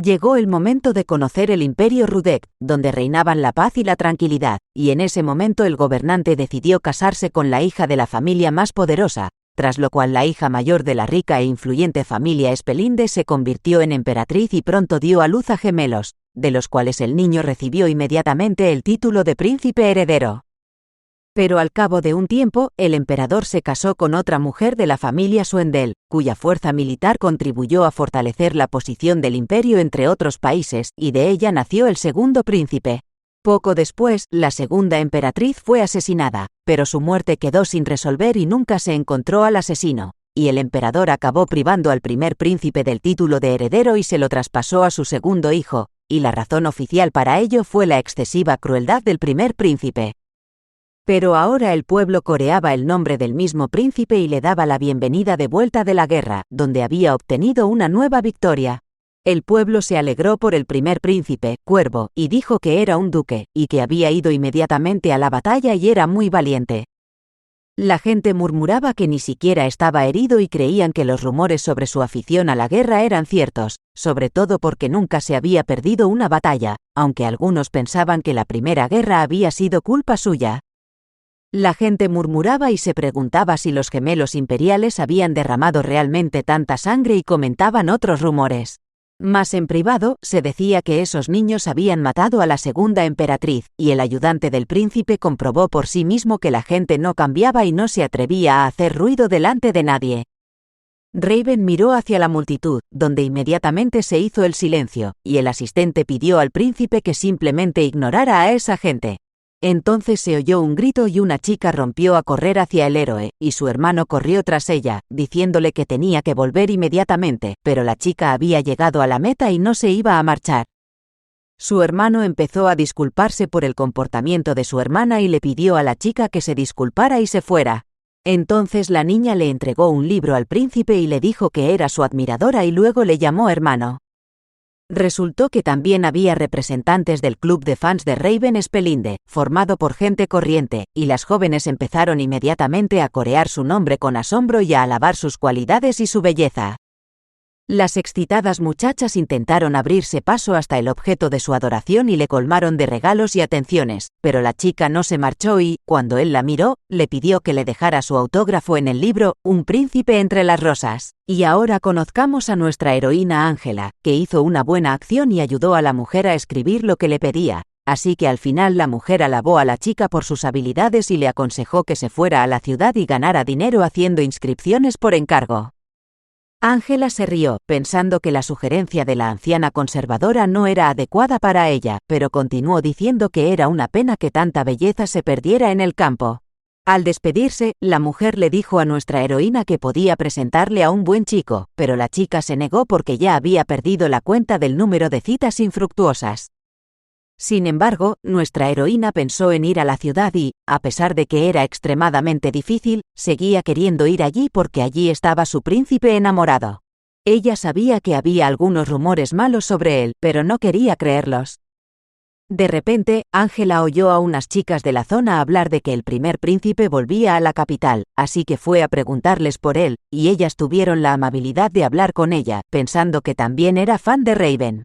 Llegó el momento de conocer el Imperio Rudek, donde reinaban la paz y la tranquilidad, y en ese momento el gobernante decidió casarse con la hija de la familia más poderosa, tras lo cual la hija mayor de la rica e influyente familia Espelinde se convirtió en emperatriz y pronto dio a luz a gemelos, de los cuales el niño recibió inmediatamente el título de príncipe heredero. Pero al cabo de un tiempo, el emperador se casó con otra mujer de la familia Suendel, cuya fuerza militar contribuyó a fortalecer la posición del imperio entre otros países, y de ella nació el segundo príncipe. Poco después, la segunda emperatriz fue asesinada, pero su muerte quedó sin resolver y nunca se encontró al asesino, y el emperador acabó privando al primer príncipe del título de heredero y se lo traspasó a su segundo hijo, y la razón oficial para ello fue la excesiva crueldad del primer príncipe. Pero ahora el pueblo coreaba el nombre del mismo príncipe y le daba la bienvenida de vuelta de la guerra, donde había obtenido una nueva victoria. El pueblo se alegró por el primer príncipe, Cuervo, y dijo que era un duque, y que había ido inmediatamente a la batalla y era muy valiente. La gente murmuraba que ni siquiera estaba herido y creían que los rumores sobre su afición a la guerra eran ciertos, sobre todo porque nunca se había perdido una batalla, aunque algunos pensaban que la primera guerra había sido culpa suya. La gente murmuraba y se preguntaba si los gemelos imperiales habían derramado realmente tanta sangre y comentaban otros rumores. Más en privado, se decía que esos niños habían matado a la segunda emperatriz, y el ayudante del príncipe comprobó por sí mismo que la gente no cambiaba y no se atrevía a hacer ruido delante de nadie. Raven miró hacia la multitud, donde inmediatamente se hizo el silencio, y el asistente pidió al príncipe que simplemente ignorara a esa gente. Entonces se oyó un grito y una chica rompió a correr hacia el héroe, y su hermano corrió tras ella, diciéndole que tenía que volver inmediatamente, pero la chica había llegado a la meta y no se iba a marchar. Su hermano empezó a disculparse por el comportamiento de su hermana y le pidió a la chica que se disculpara y se fuera. Entonces la niña le entregó un libro al príncipe y le dijo que era su admiradora y luego le llamó hermano. Resultó que también había representantes del club de fans de Raven Espelinde, formado por gente corriente, y las jóvenes empezaron inmediatamente a corear su nombre con asombro y a alabar sus cualidades y su belleza. Las excitadas muchachas intentaron abrirse paso hasta el objeto de su adoración y le colmaron de regalos y atenciones, pero la chica no se marchó y, cuando él la miró, le pidió que le dejara su autógrafo en el libro Un príncipe entre las rosas. Y ahora conozcamos a nuestra heroína Ángela, que hizo una buena acción y ayudó a la mujer a escribir lo que le pedía. Así que al final la mujer alabó a la chica por sus habilidades y le aconsejó que se fuera a la ciudad y ganara dinero haciendo inscripciones por encargo. Ángela se rió, pensando que la sugerencia de la anciana conservadora no era adecuada para ella, pero continuó diciendo que era una pena que tanta belleza se perdiera en el campo. Al despedirse, la mujer le dijo a nuestra heroína que podía presentarle a un buen chico, pero la chica se negó porque ya había perdido la cuenta del número de citas infructuosas. Sin embargo, nuestra heroína pensó en ir a la ciudad y, a pesar de que era extremadamente difícil, seguía queriendo ir allí porque allí estaba su príncipe enamorado. Ella sabía que había algunos rumores malos sobre él, pero no quería creerlos. De repente, Ángela oyó a unas chicas de la zona hablar de que el primer príncipe volvía a la capital, así que fue a preguntarles por él, y ellas tuvieron la amabilidad de hablar con ella, pensando que también era fan de Raven.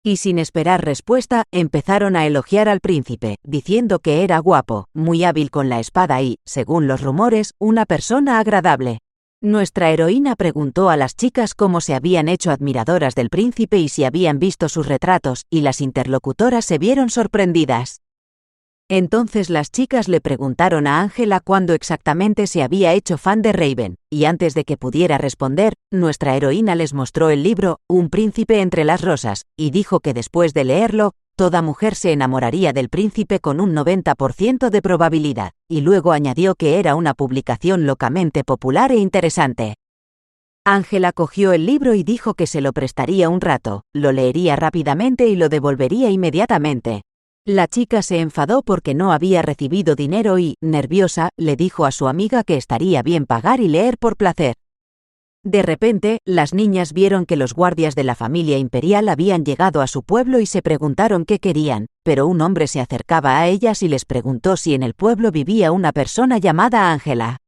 Y sin esperar respuesta, empezaron a elogiar al príncipe, diciendo que era guapo, muy hábil con la espada y, según los rumores, una persona agradable. Nuestra heroína preguntó a las chicas cómo se habían hecho admiradoras del príncipe y si habían visto sus retratos, y las interlocutoras se vieron sorprendidas. Entonces las chicas le preguntaron a Ángela cuándo exactamente se había hecho fan de Raven, y antes de que pudiera responder, nuestra heroína les mostró el libro Un príncipe entre las rosas, y dijo que después de leerlo, toda mujer se enamoraría del príncipe con un 90% de probabilidad, y luego añadió que era una publicación locamente popular e interesante. Ángela cogió el libro y dijo que se lo prestaría un rato, lo leería rápidamente y lo devolvería inmediatamente. La chica se enfadó porque no había recibido dinero y, nerviosa, le dijo a su amiga que estaría bien pagar y leer por placer. De repente, las niñas vieron que los guardias de la familia imperial habían llegado a su pueblo y se preguntaron qué querían, pero un hombre se acercaba a ellas y les preguntó si en el pueblo vivía una persona llamada Ángela.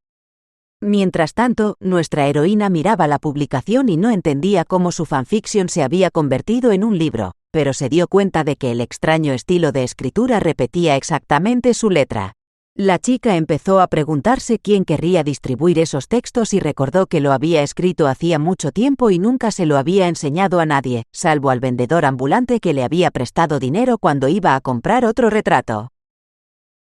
Mientras tanto, nuestra heroína miraba la publicación y no entendía cómo su fanfiction se había convertido en un libro, pero se dio cuenta de que el extraño estilo de escritura repetía exactamente su letra. La chica empezó a preguntarse quién querría distribuir esos textos y recordó que lo había escrito hacía mucho tiempo y nunca se lo había enseñado a nadie, salvo al vendedor ambulante que le había prestado dinero cuando iba a comprar otro retrato.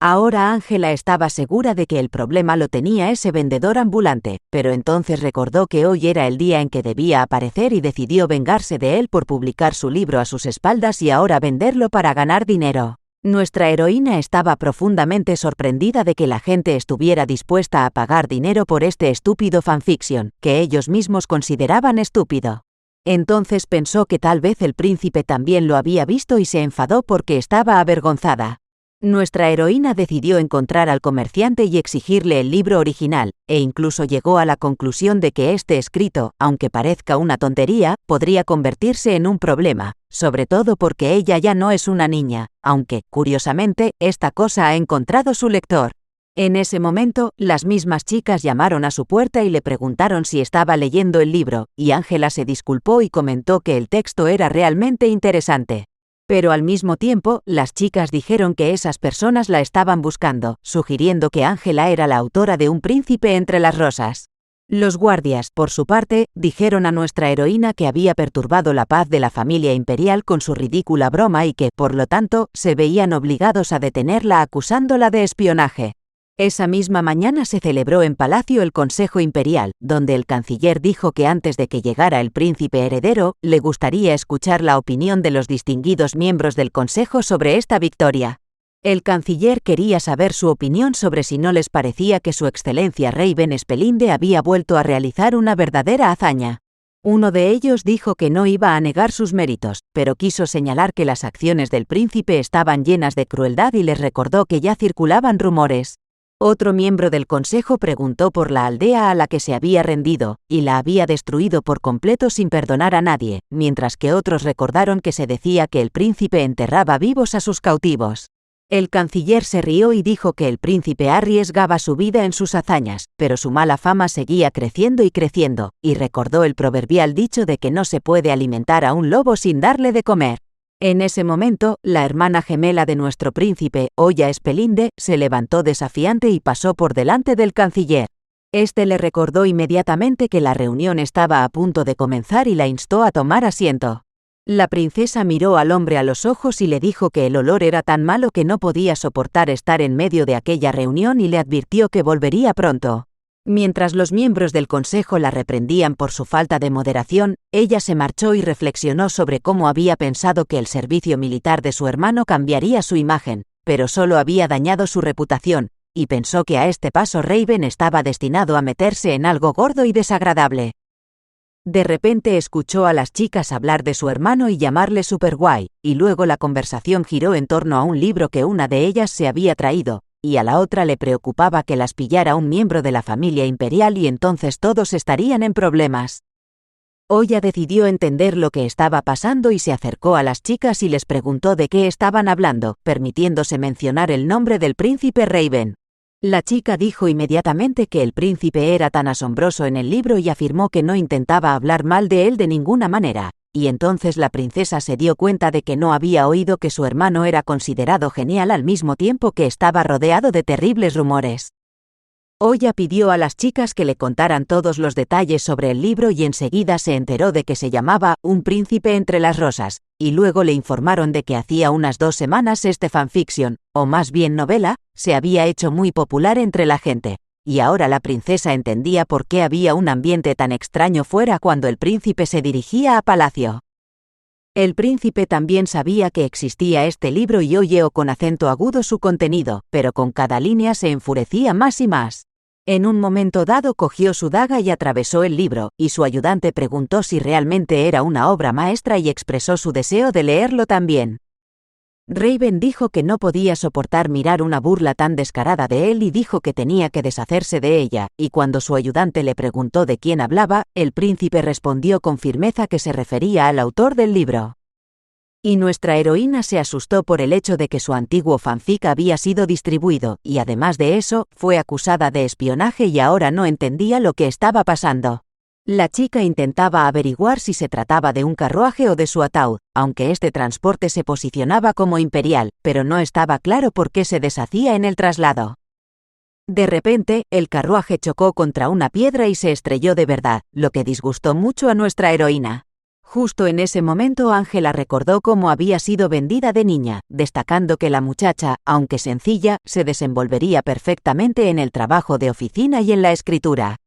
Ahora Ángela estaba segura de que el problema lo tenía ese vendedor ambulante, pero entonces recordó que hoy era el día en que debía aparecer y decidió vengarse de él por publicar su libro a sus espaldas y ahora venderlo para ganar dinero. Nuestra heroína estaba profundamente sorprendida de que la gente estuviera dispuesta a pagar dinero por este estúpido fanfiction, que ellos mismos consideraban estúpido. Entonces pensó que tal vez el príncipe también lo había visto y se enfadó porque estaba avergonzada. Nuestra heroína decidió encontrar al comerciante y exigirle el libro original, e incluso llegó a la conclusión de que este escrito, aunque parezca una tontería, podría convertirse en un problema, sobre todo porque ella ya no es una niña, aunque, curiosamente, esta cosa ha encontrado su lector. En ese momento, las mismas chicas llamaron a su puerta y le preguntaron si estaba leyendo el libro, y Ángela se disculpó y comentó que el texto era realmente interesante. Pero al mismo tiempo, las chicas dijeron que esas personas la estaban buscando, sugiriendo que Ángela era la autora de Un príncipe entre las rosas. Los guardias, por su parte, dijeron a nuestra heroína que había perturbado la paz de la familia imperial con su ridícula broma y que, por lo tanto, se veían obligados a detenerla acusándola de espionaje. Esa misma mañana se celebró en Palacio el Consejo Imperial, donde el canciller dijo que antes de que llegara el príncipe heredero, le gustaría escuchar la opinión de los distinguidos miembros del Consejo sobre esta victoria. El canciller quería saber su opinión sobre si no les parecía que su excelencia Raven Espelinde había vuelto a realizar una verdadera hazaña. Uno de ellos dijo que no iba a negar sus méritos, pero quiso señalar que las acciones del príncipe estaban llenas de crueldad y les recordó que ya circulaban rumores. Otro miembro del consejo preguntó por la aldea a la que se había rendido, y la había destruido por completo sin perdonar a nadie, mientras que otros recordaron que se decía que el príncipe enterraba vivos a sus cautivos. El canciller se rió y dijo que el príncipe arriesgaba su vida en sus hazañas, pero su mala fama seguía creciendo y creciendo, y recordó el proverbial dicho de que no se puede alimentar a un lobo sin darle de comer. En ese momento, la hermana gemela de nuestro príncipe, Oya Espelinde, se levantó desafiante y pasó por delante del canciller. Este le recordó inmediatamente que la reunión estaba a punto de comenzar y la instó a tomar asiento. La princesa miró al hombre a los ojos y le dijo que el olor era tan malo que no podía soportar estar en medio de aquella reunión y le advirtió que volvería pronto. Mientras los miembros del consejo la reprendían por su falta de moderación, ella se marchó y reflexionó sobre cómo había pensado que el servicio militar de su hermano cambiaría su imagen, pero solo había dañado su reputación, y pensó que a este paso Raven estaba destinado a meterse en algo gordo y desagradable. De repente escuchó a las chicas hablar de su hermano y llamarle superguay, y luego la conversación giró en torno a un libro que una de ellas se había traído, y a la otra le preocupaba que las pillara un miembro de la familia imperial y entonces todos estarían en problemas. Oya decidió entender lo que estaba pasando y se acercó a las chicas y les preguntó de qué estaban hablando, permitiéndose mencionar el nombre del príncipe Raven. La chica dijo inmediatamente que el príncipe era tan asombroso en el libro y afirmó que no intentaba hablar mal de él de ninguna manera, y entonces la princesa se dio cuenta de que no había oído que su hermano era considerado genial al mismo tiempo que estaba rodeado de terribles rumores. Oya pidió a las chicas que le contaran todos los detalles sobre el libro y enseguida se enteró de que se llamaba Un príncipe entre las rosas, y luego le informaron de que hacía unas 2 semanas este fanfiction, o más bien novela, se había hecho muy popular entre la gente, y ahora la princesa entendía por qué había un ambiente tan extraño fuera cuando el príncipe se dirigía a palacio. El príncipe también sabía que existía este libro y oyó con acento agudo su contenido, pero con cada línea se enfurecía más y más. En un momento dado cogió su daga y atravesó el libro, y su ayudante preguntó si realmente era una obra maestra y expresó su deseo de leerlo también. Raven dijo que no podía soportar mirar una burla tan descarada de él y dijo que tenía que deshacerse de ella, y cuando su ayudante le preguntó de quién hablaba, el príncipe respondió con firmeza que se refería al autor del libro. Y nuestra heroína se asustó por el hecho de que su antiguo fanfic había sido distribuido, y además de eso, fue acusada de espionaje y ahora no entendía lo que estaba pasando. La chica intentaba averiguar si se trataba de un carruaje o de su ataúd, aunque este transporte se posicionaba como imperial, pero no estaba claro por qué se deshacía en el traslado. De repente, el carruaje chocó contra una piedra y se estrelló de verdad, lo que disgustó mucho a nuestra heroína. Justo en ese momento Ángela recordó cómo había sido vendida de niña, destacando que la muchacha, aunque sencilla, se desenvolvería perfectamente en el trabajo de oficina y en la escritura.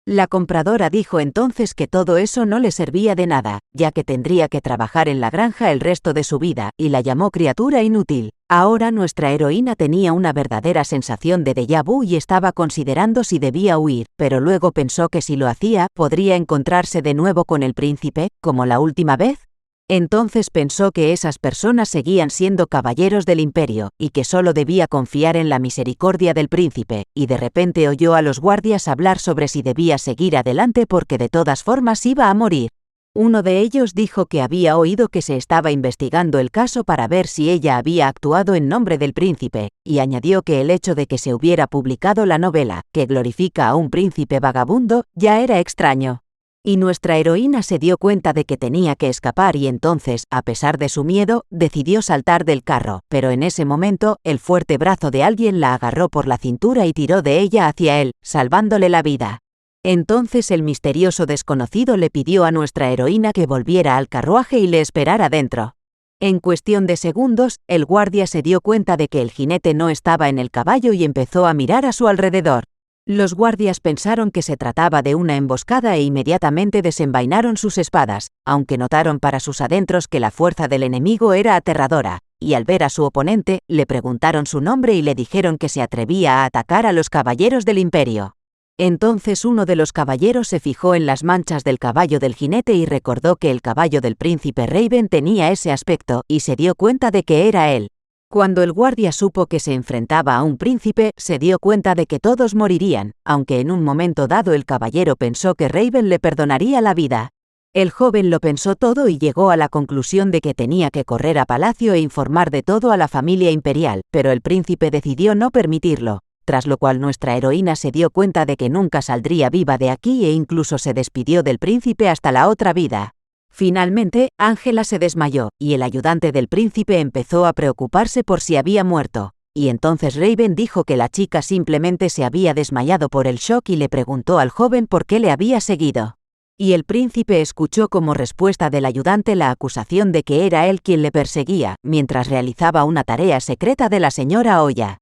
La compradora dijo entonces que todo eso no le servía de nada, ya que tendría que trabajar en la granja el resto de su vida, y la llamó criatura inútil. Ahora nuestra heroína tenía una verdadera sensación de déjà vu y estaba considerando si debía huir, pero luego pensó que si lo hacía, podría encontrarse de nuevo con el príncipe, como la última vez. Entonces pensó que esas personas seguían siendo caballeros del imperio, y que solo debía confiar en la misericordia del príncipe, y de repente oyó a los guardias hablar sobre si debía seguir adelante porque de todas formas iba a morir. Uno de ellos dijo que había oído que se estaba investigando el caso para ver si ella había actuado en nombre del príncipe, y añadió que el hecho de que se hubiera publicado la novela, que glorifica a un príncipe vagabundo, ya era extraño. Y nuestra heroína se dio cuenta de que tenía que escapar y entonces, a pesar de su miedo, decidió saltar del carro, pero en ese momento, el fuerte brazo de alguien la agarró por la cintura y tiró de ella hacia él, salvándole la vida. Entonces el misterioso desconocido le pidió a nuestra heroína que volviera al carruaje y le esperara dentro. En cuestión de segundos, el guardia se dio cuenta de que el jinete no estaba en el caballo y empezó a mirar a su alrededor. Los guardias pensaron que se trataba de una emboscada e inmediatamente desenvainaron sus espadas, aunque notaron para sus adentros que la fuerza del enemigo era aterradora, y al ver a su oponente, le preguntaron su nombre y le dijeron que se atrevía a atacar a los caballeros del imperio. Entonces uno de los caballeros se fijó en las manchas del caballo del jinete y recordó que el caballo del príncipe Raven tenía ese aspecto, y se dio cuenta de que era él. Cuando el guardia supo que se enfrentaba a un príncipe, se dio cuenta de que todos morirían, aunque en un momento dado el caballero pensó que Raven le perdonaría la vida. El joven lo pensó todo y llegó a la conclusión de que tenía que correr a palacio e informar de todo a la familia imperial, pero el príncipe decidió no permitirlo, tras lo cual nuestra heroína se dio cuenta de que nunca saldría viva de aquí e incluso se despidió del príncipe hasta la otra vida. Finalmente, Ángela se desmayó, y el ayudante del príncipe empezó a preocuparse por si había muerto, y entonces Raven dijo que la chica simplemente se había desmayado por el shock y le preguntó al joven por qué le había seguido. Y el príncipe escuchó como respuesta del ayudante la acusación de que era él quien le perseguía, mientras realizaba una tarea secreta de la señora Oya.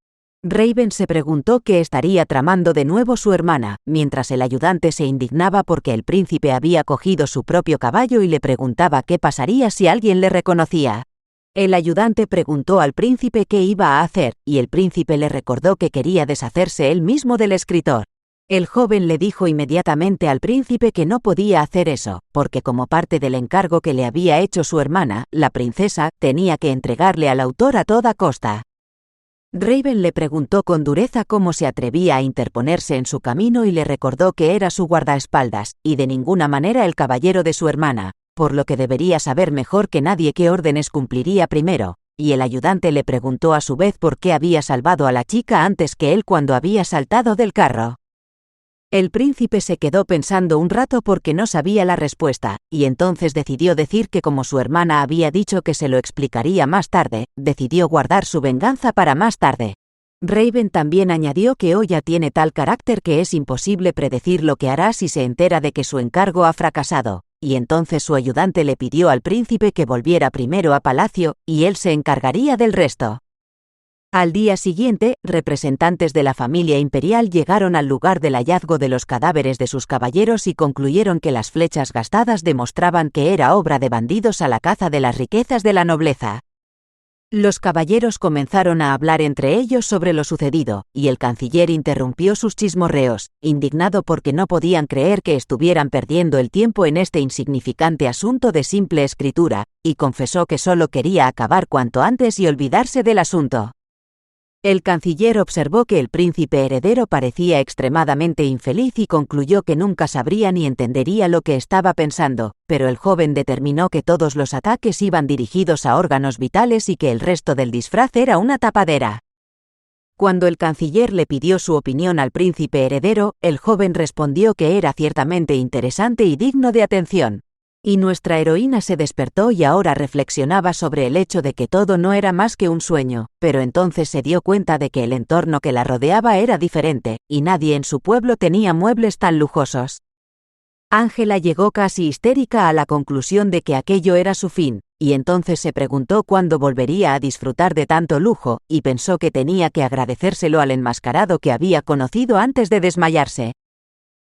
Raven se preguntó qué estaría tramando de nuevo su hermana, mientras el ayudante se indignaba porque el príncipe había cogido su propio caballo y le preguntaba qué pasaría si alguien le reconocía. El ayudante preguntó al príncipe qué iba a hacer, y el príncipe le recordó que quería deshacerse él mismo del escritor. El joven le dijo inmediatamente al príncipe que no podía hacer eso, porque como parte del encargo que le había hecho su hermana, la princesa, tenía que entregarle al autor a toda costa. Raven le preguntó con dureza cómo se atrevía a interponerse en su camino y le recordó que era su guardaespaldas, y de ninguna manera el caballero de su hermana, por lo que debería saber mejor que nadie qué órdenes cumpliría primero, y el ayudante le preguntó a su vez por qué había salvado a la chica antes que él cuando había saltado del carro. El príncipe se quedó pensando un rato porque no sabía la respuesta, y entonces decidió decir que como su hermana había dicho que se lo explicaría más tarde, decidió guardar su venganza para más tarde. Raven también añadió que Oya tiene tal carácter que es imposible predecir lo que hará si se entera de que su encargo ha fracasado, y entonces su ayudante le pidió al príncipe que volviera primero a palacio, y él se encargaría del resto. Al día siguiente, representantes de la familia imperial llegaron al lugar del hallazgo de los cadáveres de sus caballeros y concluyeron que las flechas gastadas demostraban que era obra de bandidos a la caza de las riquezas de la nobleza. Los caballeros comenzaron a hablar entre ellos sobre lo sucedido, y el canciller interrumpió sus chismorreos, indignado porque no podían creer que estuvieran perdiendo el tiempo en este insignificante asunto de simple escritura, y confesó que solo quería acabar cuanto antes y olvidarse del asunto. El canciller observó que el príncipe heredero parecía extremadamente infeliz y concluyó que nunca sabría ni entendería lo que estaba pensando, pero el joven determinó que todos los ataques iban dirigidos a órganos vitales y que el resto del disfraz era una tapadera. Cuando el canciller le pidió su opinión al príncipe heredero, el joven respondió que era ciertamente interesante y digno de atención. Y nuestra heroína se despertó y ahora reflexionaba sobre el hecho de que todo no era más que un sueño, pero entonces se dio cuenta de que el entorno que la rodeaba era diferente, y nadie en su pueblo tenía muebles tan lujosos. Ángela llegó casi histérica a la conclusión de que aquello era su fin, y entonces se preguntó cuándo volvería a disfrutar de tanto lujo, y pensó que tenía que agradecérselo al enmascarado que había conocido antes de desmayarse.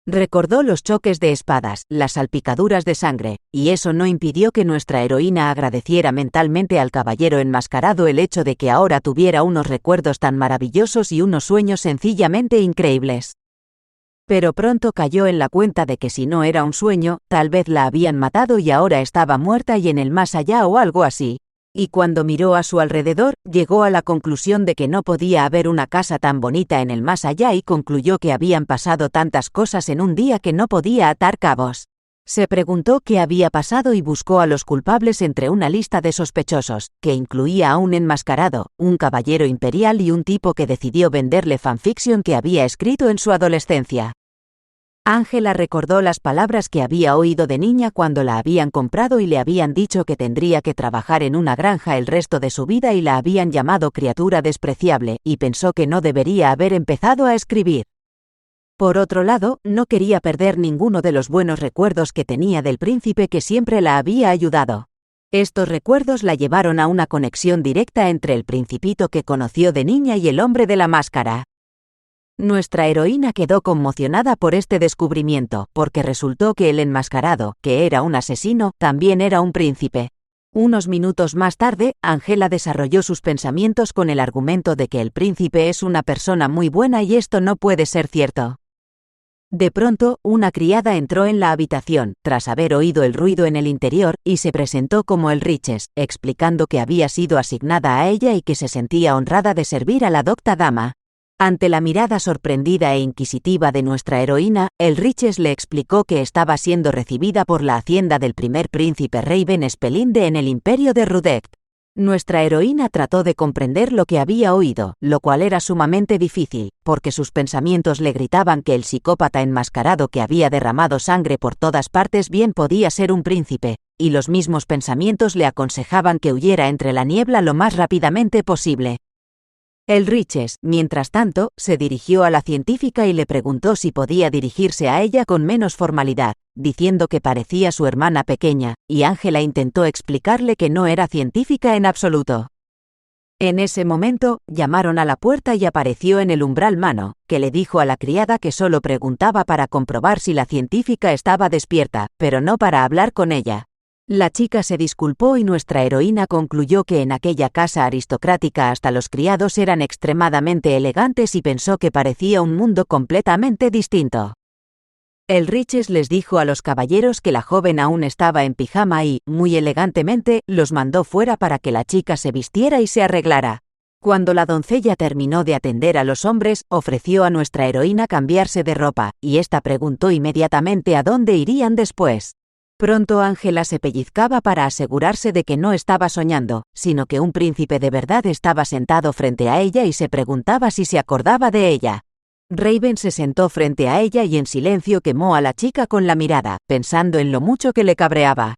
Recordó los choques de espadas, las salpicaduras de sangre, y eso no impidió que nuestra heroína agradeciera mentalmente al caballero enmascarado el hecho de que ahora tuviera unos recuerdos tan maravillosos y unos sueños sencillamente increíbles. Pero pronto cayó en la cuenta de que si no era un sueño, tal vez la habían matado y ahora estaba muerta y en el más allá o algo así. Y cuando miró a su alrededor, llegó a la conclusión de que no podía haber una casa tan bonita en el más allá y concluyó que habían pasado tantas cosas en un día que no podía atar cabos. Se preguntó qué había pasado y buscó a los culpables entre una lista de sospechosos, que incluía a un enmascarado, un caballero imperial y un tipo que decidió venderle fanfiction que había escrito en su adolescencia. Ángela recordó las palabras que había oído de niña cuando la habían comprado y le habían dicho que tendría que trabajar en una granja el resto de su vida y la habían llamado criatura despreciable, y pensó que no debería haber empezado a escribir. Por otro lado, no quería perder ninguno de los buenos recuerdos que tenía del príncipe que siempre la había ayudado. Estos recuerdos la llevaron a una conexión directa entre el principito que conoció de niña y el hombre de la máscara. Nuestra heroína quedó conmocionada por este descubrimiento, porque resultó que el enmascarado, que era un asesino, también era un príncipe. Unos minutos más tarde, Ángela desarrolló sus pensamientos con el argumento de que el príncipe es una persona muy buena y esto no puede ser cierto. De pronto, una criada entró en la habitación, tras haber oído el ruido en el interior, y se presentó como el Riches, explicando que había sido asignada a ella y que se sentía honrada de servir a la docta dama. Ante la mirada sorprendida e inquisitiva de nuestra heroína, el Riches le explicó que estaba siendo recibida por la hacienda del primer príncipe Raven Spelinde en el imperio de Rudect. Nuestra heroína trató de comprender lo que había oído, lo cual era sumamente difícil, porque sus pensamientos le gritaban que el psicópata enmascarado que había derramado sangre por todas partes bien podía ser un príncipe, y los mismos pensamientos le aconsejaban que huyera entre la niebla lo más rápidamente posible. El Riches, mientras tanto, se dirigió a la científica y le preguntó si podía dirigirse a ella con menos formalidad, diciendo que parecía su hermana pequeña, y Ángela intentó explicarle que no era científica en absoluto. En ese momento, llamaron a la puerta y apareció en el umbral Mano, que le dijo a la criada que solo preguntaba para comprobar si la científica estaba despierta, pero no para hablar con ella. La chica se disculpó y nuestra heroína concluyó que en aquella casa aristocrática hasta los criados eran extremadamente elegantes y pensó que parecía un mundo completamente distinto. El Riches les dijo a los caballeros que la joven aún estaba en pijama y, muy elegantemente, los mandó fuera para que la chica se vistiera y se arreglara. Cuando la doncella terminó de atender a los hombres, ofreció a nuestra heroína cambiarse de ropa, y ésta preguntó inmediatamente a dónde irían después. Pronto Ángela se pellizcaba para asegurarse de que no estaba soñando, sino que un príncipe de verdad estaba sentado frente a ella y se preguntaba si se acordaba de ella. Raven se sentó frente a ella y en silencio quemó a la chica con la mirada, pensando en lo mucho que le cabreaba.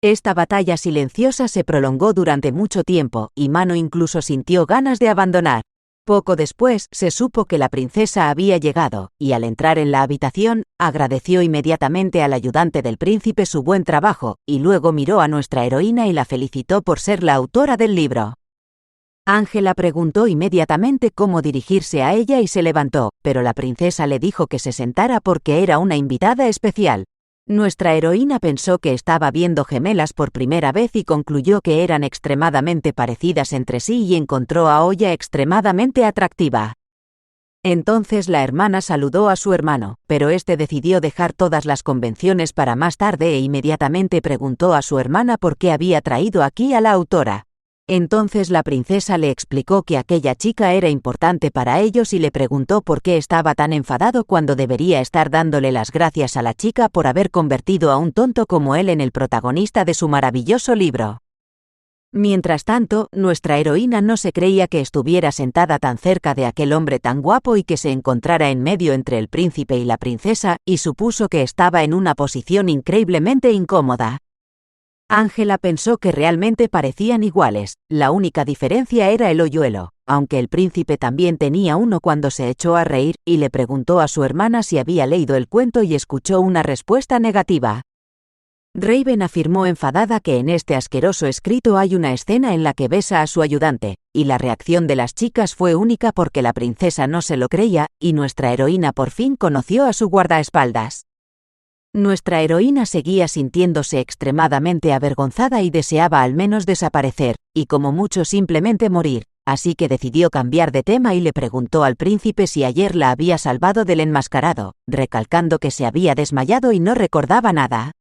Esta batalla silenciosa se prolongó durante mucho tiempo, y Mano incluso sintió ganas de abandonar. Poco después, se supo que la princesa había llegado, y al entrar en la habitación, agradeció inmediatamente al ayudante del príncipe su buen trabajo, y luego miró a nuestra heroína y la felicitó por ser la autora del libro. Ángela preguntó inmediatamente cómo dirigirse a ella y se levantó, pero la princesa le dijo que se sentara porque era una invitada especial. Nuestra heroína pensó que estaba viendo gemelas por primera vez y concluyó que eran extremadamente parecidas entre sí y encontró a Oya extremadamente atractiva. Entonces la hermana saludó a su hermano, pero este decidió dejar todas las convenciones para más tarde e inmediatamente preguntó a su hermana por qué había traído aquí a la autora. Entonces la princesa le explicó que aquella chica era importante para ellos y le preguntó por qué estaba tan enfadado cuando debería estar dándole las gracias a la chica por haber convertido a un tonto como él en el protagonista de su maravilloso libro. Mientras tanto, nuestra heroína no se creía que estuviera sentada tan cerca de aquel hombre tan guapo y que se encontrara en medio entre el príncipe y la princesa, y supuso que estaba en una posición increíblemente incómoda. Ángela pensó que realmente parecían iguales, la única diferencia era el hoyuelo, aunque el príncipe también tenía uno cuando se echó a reír, y le preguntó a su hermana si había leído el cuento y escuchó una respuesta negativa. Raven afirmó enfadada que en este asqueroso escrito hay una escena en la que besa a su ayudante, y la reacción de las chicas fue única porque la princesa no se lo creía, y nuestra heroína por fin conoció a su guardaespaldas. Nuestra heroína seguía sintiéndose extremadamente avergonzada y deseaba al menos desaparecer, y como mucho simplemente morir, así que decidió cambiar de tema y le preguntó al príncipe si ayer la había salvado del enmascarado, recalcando que se había desmayado y no recordaba nada.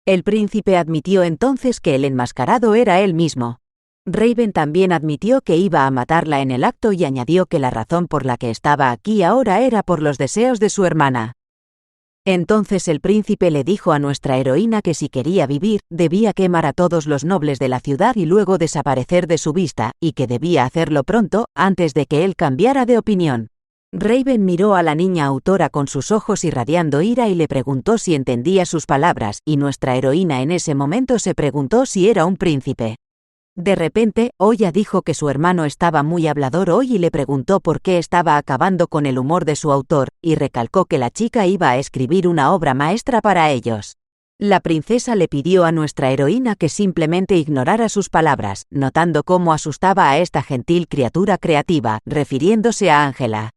El príncipe admitió entonces que el enmascarado era él mismo. Raven también admitió que iba a matarla en el acto y añadió que la razón por la que estaba aquí ahora era por los deseos de su hermana. Entonces el príncipe le dijo a nuestra heroína que si quería vivir, debía quemar a todos los nobles de la ciudad y luego desaparecer de su vista, y que debía hacerlo pronto, antes de que él cambiara de opinión. Raven miró a la niña autora con sus ojos irradiando ira y le preguntó si entendía sus palabras, y nuestra heroína en ese momento se preguntó si era un príncipe. De repente, Oya dijo que su hermano estaba muy hablador hoy y le preguntó por qué estaba acabando con el humor de su autor, y recalcó que la chica iba a escribir una obra maestra para ellos. La princesa le pidió a nuestra heroína que simplemente ignorara sus palabras, notando cómo asustaba a esta gentil criatura creativa, refiriéndose a Ángela.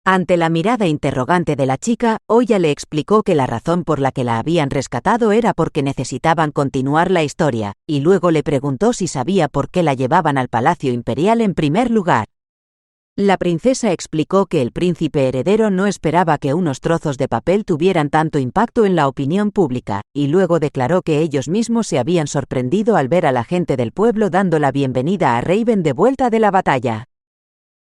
Ante la mirada interrogante de la chica, Oya le explicó que la razón por la que la habían rescatado era porque necesitaban continuar la historia, y luego le preguntó si sabía por qué la llevaban al Palacio Imperial en primer lugar. La princesa explicó que el príncipe heredero no esperaba que unos trozos de papel tuvieran tanto impacto en la opinión pública, y luego declaró que ellos mismos se habían sorprendido al ver a la gente del pueblo dando la bienvenida a Raven de vuelta de la batalla.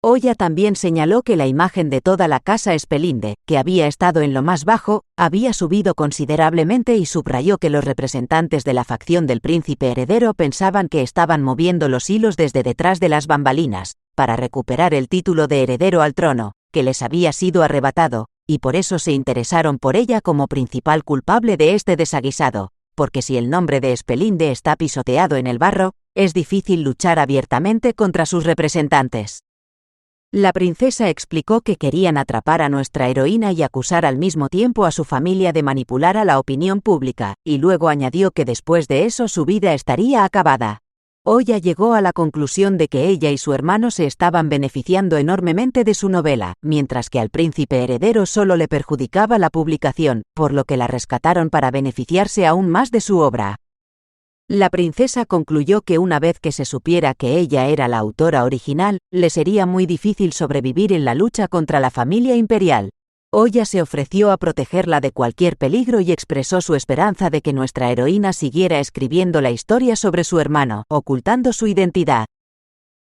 Oya también señaló que la imagen de toda la casa Espelinde, que había estado en lo más bajo, había subido considerablemente y subrayó que los representantes de la facción del príncipe heredero pensaban que estaban moviendo los hilos desde detrás de las bambalinas, para recuperar el título de heredero al trono, que les había sido arrebatado, y por eso se interesaron por ella como principal culpable de este desaguisado, porque si el nombre de Espelinde está pisoteado en el barro, es difícil luchar abiertamente contra sus representantes. La princesa explicó que querían atrapar a nuestra heroína y acusar al mismo tiempo a su familia de manipular a la opinión pública, y luego añadió que después de eso su vida estaría acabada. Oya llegó a la conclusión de que ella y su hermano se estaban beneficiando enormemente de su novela, mientras que al príncipe heredero solo le perjudicaba la publicación, por lo que la rescataron para beneficiarse aún más de su obra. La princesa concluyó que una vez que se supiera que ella era la autora original, le sería muy difícil sobrevivir en la lucha contra la familia imperial. Oya se ofreció a protegerla de cualquier peligro y expresó su esperanza de que nuestra heroína siguiera escribiendo la historia sobre su hermano, ocultando su identidad.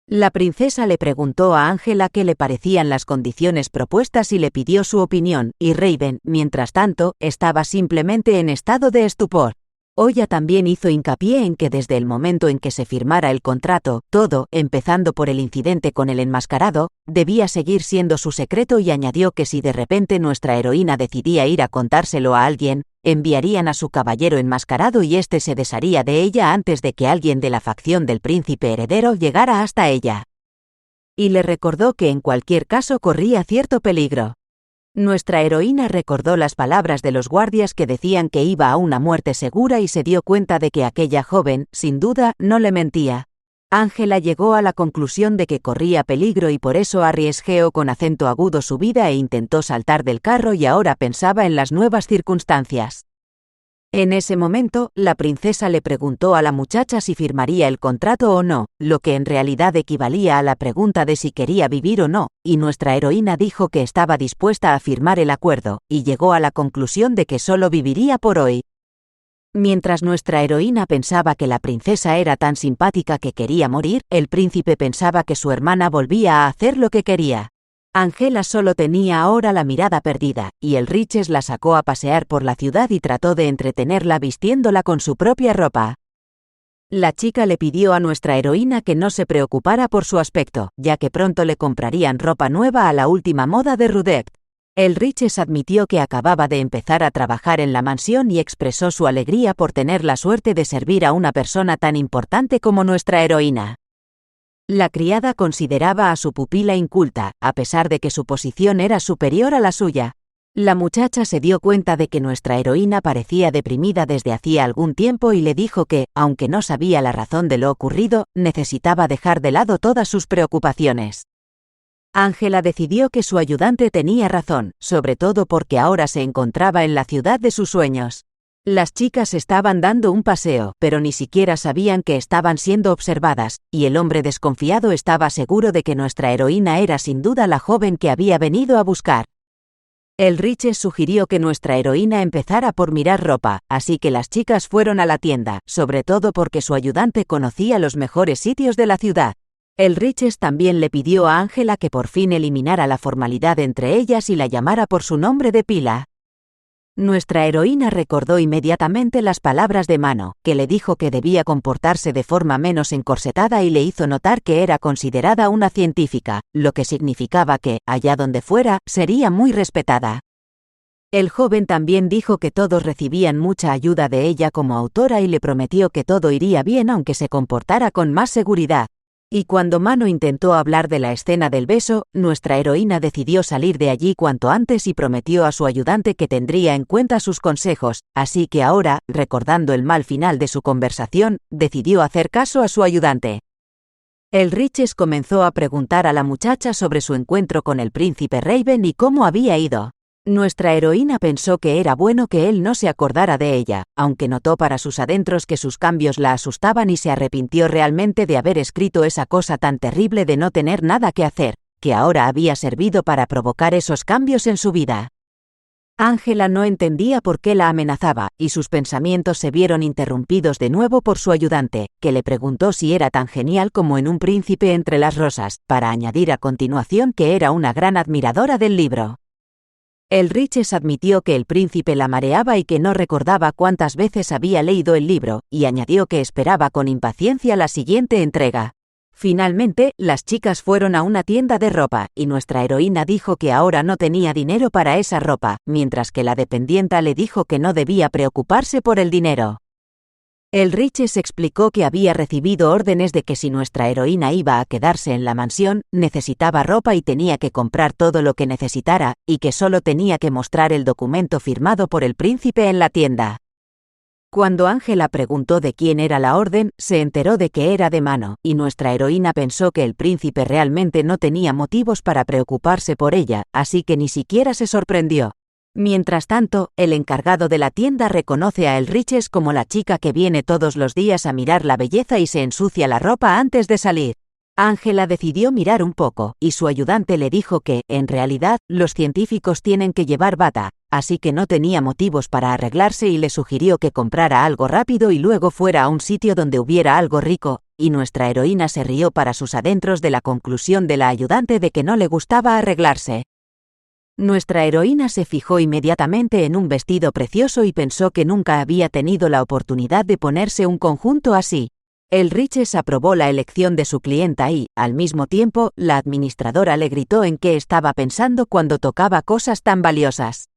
La princesa le preguntó a Ángela qué le parecían las condiciones propuestas y le pidió su opinión, y Raven, mientras tanto, estaba simplemente en estado de estupor. Oya también hizo hincapié en que desde el momento en que se firmara el contrato, todo, empezando por el incidente con el enmascarado, debía seguir siendo su secreto y añadió que si de repente nuestra heroína decidía ir a contárselo a alguien, enviarían a su caballero enmascarado y éste se desharía de ella antes de que alguien de la facción del príncipe heredero llegara hasta ella. Y le recordó que en cualquier caso corría cierto peligro. Nuestra heroína recordó las palabras de los guardias que decían que iba a una muerte segura y se dio cuenta de que aquella joven, sin duda, no le mentía. Ángela llegó a la conclusión de que corría peligro y por eso arriesgó con acento agudo su vida e intentó saltar del carro y ahora pensaba en las nuevas circunstancias. En ese momento, la princesa le preguntó a la muchacha si firmaría el contrato o no, lo que en realidad equivalía a la pregunta de si quería vivir o no, y nuestra heroína dijo que estaba dispuesta a firmar el acuerdo, y llegó a la conclusión de que solo viviría por hoy. Mientras nuestra heroína pensaba que la princesa era tan simpática que quería morir, el príncipe pensaba que su hermana volvía a hacer lo que quería. Angela solo tenía ahora la mirada perdida, y el Riches la sacó a pasear por la ciudad y trató de entretenerla vistiéndola con su propia ropa. La chica le pidió a nuestra heroína que no se preocupara por su aspecto, ya que pronto le comprarían ropa nueva a la última moda de Rudek. El Riches admitió que acababa de empezar a trabajar en la mansión y expresó su alegría por tener la suerte de servir a una persona tan importante como nuestra heroína. La criada consideraba a su pupila inculta, a pesar de que su posición era superior a la suya. La muchacha se dio cuenta de que nuestra heroína parecía deprimida desde hacía algún tiempo y le dijo que, aunque no sabía la razón de lo ocurrido, necesitaba dejar de lado todas sus preocupaciones. Angela decidió que su ayudante tenía razón, sobre todo porque ahora se encontraba en la ciudad de sus sueños. Las chicas estaban dando un paseo, pero ni siquiera sabían que estaban siendo observadas, y el hombre desconfiado estaba seguro de que nuestra heroína era sin duda la joven que había venido a buscar. El Riches sugirió que nuestra heroína empezara por mirar ropa, así que las chicas fueron a la tienda, sobre todo porque su ayudante conocía los mejores sitios de la ciudad. El Riches también le pidió a Angela que por fin eliminara la formalidad entre ellas y la llamara por su nombre de pila. Nuestra heroína recordó inmediatamente las palabras de Mano, que le dijo que debía comportarse de forma menos encorsetada y le hizo notar que era considerada una científica, lo que significaba que, allá donde fuera, sería muy respetada. El joven también dijo que todos recibían mucha ayuda de ella como autora y le prometió que todo iría bien aunque se comportara con más seguridad. Y cuando Mano intentó hablar de la escena del beso, nuestra heroína decidió salir de allí cuanto antes y prometió a su ayudante que tendría en cuenta sus consejos, así que ahora, recordando el mal final de su conversación, decidió hacer caso a su ayudante. El Riches comenzó a preguntar a la muchacha sobre su encuentro con el príncipe Raven y cómo había ido. Nuestra heroína pensó que era bueno que él no se acordara de ella, aunque notó para sus adentros que sus cambios la asustaban y se arrepintió realmente de haber escrito esa cosa tan terrible de no tener nada que hacer, que ahora había servido para provocar esos cambios en su vida. Angela no entendía por qué la amenazaba, y sus pensamientos se vieron interrumpidos de nuevo por su ayudante, que le preguntó si era tan genial como en Un príncipe entre las rosas, para añadir a continuación que era una gran admiradora del libro. El Riches admitió que el príncipe la mareaba y que no recordaba cuántas veces había leído el libro, y añadió que esperaba con impaciencia la siguiente entrega. Finalmente, las chicas fueron a una tienda de ropa, y nuestra heroína dijo que ahora no tenía dinero para esa ropa, mientras que la dependienta le dijo que no debía preocuparse por el dinero. El Riches explicó que había recibido órdenes de que si nuestra heroína iba a quedarse en la mansión, necesitaba ropa y tenía que comprar todo lo que necesitara, y que solo tenía que mostrar el documento firmado por el príncipe en la tienda. Cuando Angela preguntó de quién era la orden, se enteró de que era de Mano, y nuestra heroína pensó que el príncipe realmente no tenía motivos para preocuparse por ella, así que ni siquiera se sorprendió. Mientras tanto, el encargado de la tienda reconoce a El Riches como la chica que viene todos los días a mirar la belleza y se ensucia la ropa antes de salir. Angela decidió mirar un poco, y su ayudante le dijo que, en realidad, los científicos tienen que llevar bata, así que no tenía motivos para arreglarse y le sugirió que comprara algo rápido y luego fuera a un sitio donde hubiera algo rico, y nuestra heroína se rió para sus adentros de la conclusión de la ayudante de que no le gustaba arreglarse. Nuestra heroína se fijó inmediatamente en un vestido precioso y pensó que nunca había tenido la oportunidad de ponerse un conjunto así. El Riches aprobó la elección de su clienta y, al mismo tiempo, la administradora le gritó en qué estaba pensando cuando tocaba cosas tan valiosas.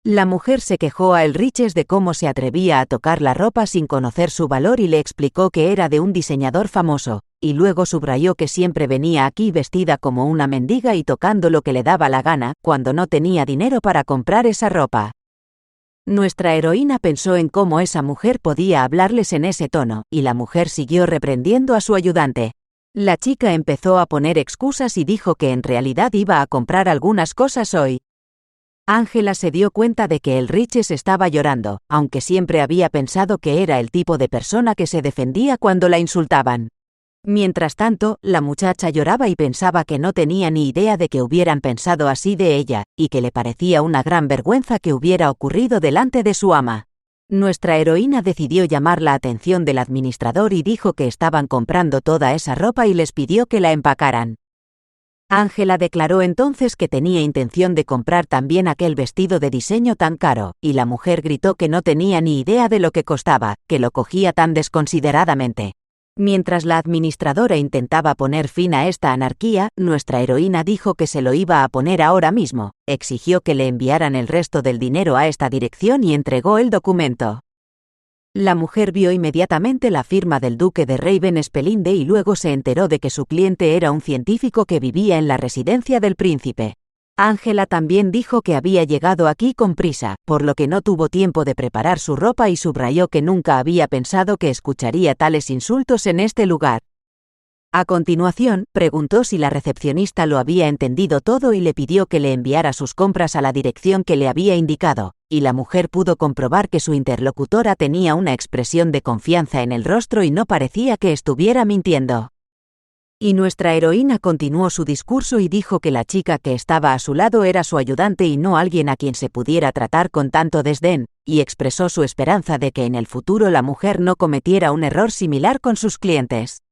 La mujer se quejó a El Riches de cómo se atrevía a tocar la ropa sin conocer su valor y le explicó que era de un diseñador famoso, y luego subrayó que siempre venía aquí vestida como una mendiga y tocando lo que le daba la gana, cuando no tenía dinero para comprar esa ropa. Nuestra heroína pensó en cómo esa mujer podía hablarles en ese tono, y la mujer siguió reprendiendo a su ayudante. La chica empezó a poner excusas y dijo que en realidad iba a comprar algunas cosas hoy. Angela se dio cuenta de que el Riches estaba llorando, aunque siempre había pensado que era el tipo de persona que se defendía cuando la insultaban. Mientras tanto, la muchacha lloraba y pensaba que no tenía ni idea de que hubieran pensado así de ella, y que le parecía una gran vergüenza que hubiera ocurrido delante de su ama. Nuestra heroína decidió llamar la atención del administrador y dijo que estaban comprando toda esa ropa y les pidió que la empacaran. Ángela declaró entonces que tenía intención de comprar también aquel vestido de diseño tan caro, y la mujer gritó que no tenía ni idea de lo que costaba, que lo cogía tan desconsideradamente. Mientras la administradora intentaba poner fin a esta anarquía, nuestra heroína dijo que se lo iba a poner ahora mismo, exigió que le enviaran el resto del dinero a esta dirección y entregó el documento. La mujer vio inmediatamente la firma del duque de Raven-Spelinde y luego se enteró de que su cliente era un científico que vivía en la residencia del príncipe. Ángela también dijo que había llegado aquí con prisa, por lo que no tuvo tiempo de preparar su ropa y subrayó que nunca había pensado que escucharía tales insultos en este lugar. A continuación, preguntó si la recepcionista lo había entendido todo y le pidió que le enviara sus compras a la dirección que le había indicado, y la mujer pudo comprobar que su interlocutora tenía una expresión de confianza en el rostro y no parecía que estuviera mintiendo. Y nuestra heroína continuó su discurso y dijo que la chica que estaba a su lado era su ayudante y no alguien a quien se pudiera tratar con tanto desdén, y expresó su esperanza de que en el futuro la mujer no cometiera un error similar con sus clientes.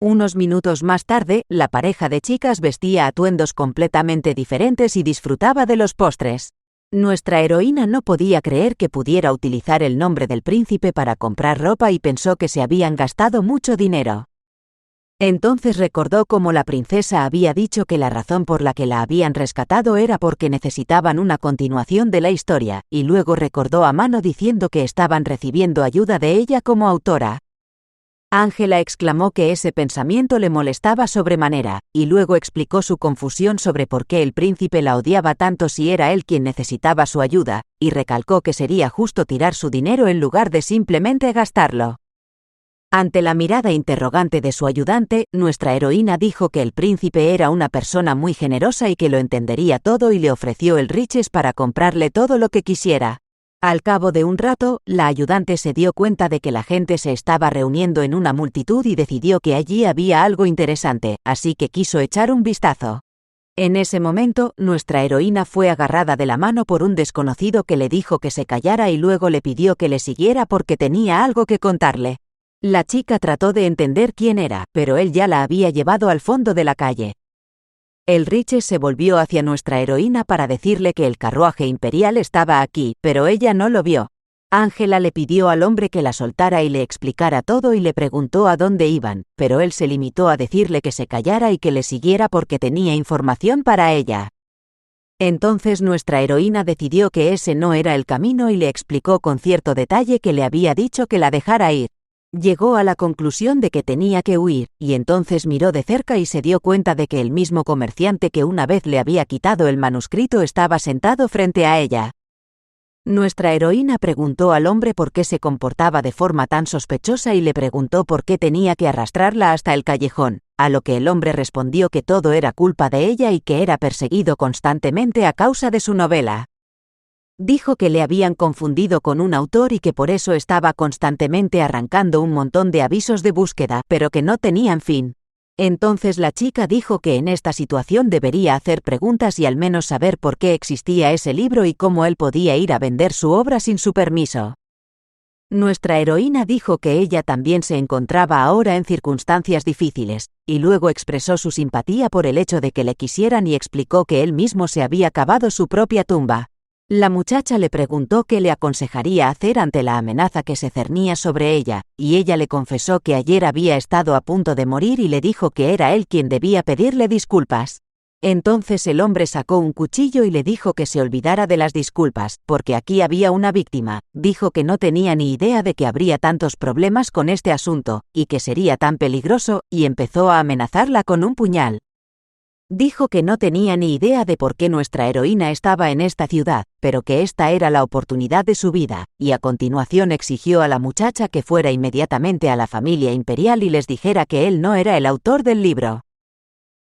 Unos minutos más tarde, la pareja de chicas vestía atuendos completamente diferentes y disfrutaba de los postres. Nuestra heroína no podía creer que pudiera utilizar el nombre del príncipe para comprar ropa y pensó que se habían gastado mucho dinero. Entonces recordó cómo la princesa había dicho que la razón por la que la habían rescatado era porque necesitaban una continuación de la historia, y luego recordó a Mano diciendo que estaban recibiendo ayuda de ella como autora. Ángela exclamó que ese pensamiento le molestaba sobremanera, y luego explicó su confusión sobre por qué el príncipe la odiaba tanto si era él quien necesitaba su ayuda, y recalcó que sería justo tirar su dinero en lugar de simplemente gastarlo. Ante la mirada interrogante de su ayudante, nuestra heroína dijo que el príncipe era una persona muy generosa y que lo entendería todo y le ofreció el riches para comprarle todo lo que quisiera. Al cabo de un rato, la ayudante se dio cuenta de que la gente se estaba reuniendo en una multitud y decidió que allí había algo interesante, así que quiso echar un vistazo. En ese momento, nuestra heroína fue agarrada de la mano por un desconocido que le dijo que se callara y luego le pidió que le siguiera porque tenía algo que contarle. La chica trató de entender quién era, pero él ya la había llevado al fondo de la calle. El Riches se volvió hacia nuestra heroína para decirle que el carruaje imperial estaba aquí, pero ella no lo vio. Ángela le pidió al hombre que la soltara y le explicara todo y le preguntó a dónde iban, pero él se limitó a decirle que se callara y que le siguiera porque tenía información para ella. Entonces nuestra heroína decidió que ese no era el camino y le explicó con cierto detalle que le había dicho que la dejara ir. Llegó a la conclusión de que tenía que huir, y entonces miró de cerca y se dio cuenta de que el mismo comerciante que una vez le había quitado el manuscrito estaba sentado frente a ella. Nuestra heroína preguntó al hombre por qué se comportaba de forma tan sospechosa y le preguntó por qué tenía que arrastrarla hasta el callejón, a lo que el hombre respondió que todo era culpa de ella y que era perseguido constantemente a causa de su novela. Dijo que le habían confundido con un autor y que por eso estaba constantemente arrancando un montón de avisos de búsqueda, pero que no tenían fin. Entonces la chica dijo que en esta situación debería hacer preguntas y al menos saber por qué existía ese libro y cómo él podía ir a vender su obra sin su permiso. Nuestra heroína dijo que ella también se encontraba ahora en circunstancias difíciles, y luego expresó su simpatía por el hecho de que le quisieran y explicó que él mismo se había cavado su propia tumba. La muchacha le preguntó qué le aconsejaría hacer ante la amenaza que se cernía sobre ella, y ella le confesó que ayer había estado a punto de morir y le dijo que era él quien debía pedirle disculpas. Entonces el hombre sacó un cuchillo y le dijo que se olvidara de las disculpas, porque aquí había una víctima. Dijo que no tenía ni idea de que habría tantos problemas con este asunto, y que sería tan peligroso, y empezó a amenazarla con un puñal. Dijo que no tenía ni idea de por qué nuestra heroína estaba en esta ciudad, pero que esta era la oportunidad de su vida, y a continuación exigió a la muchacha que fuera inmediatamente a la familia imperial y les dijera que él no era el autor del libro.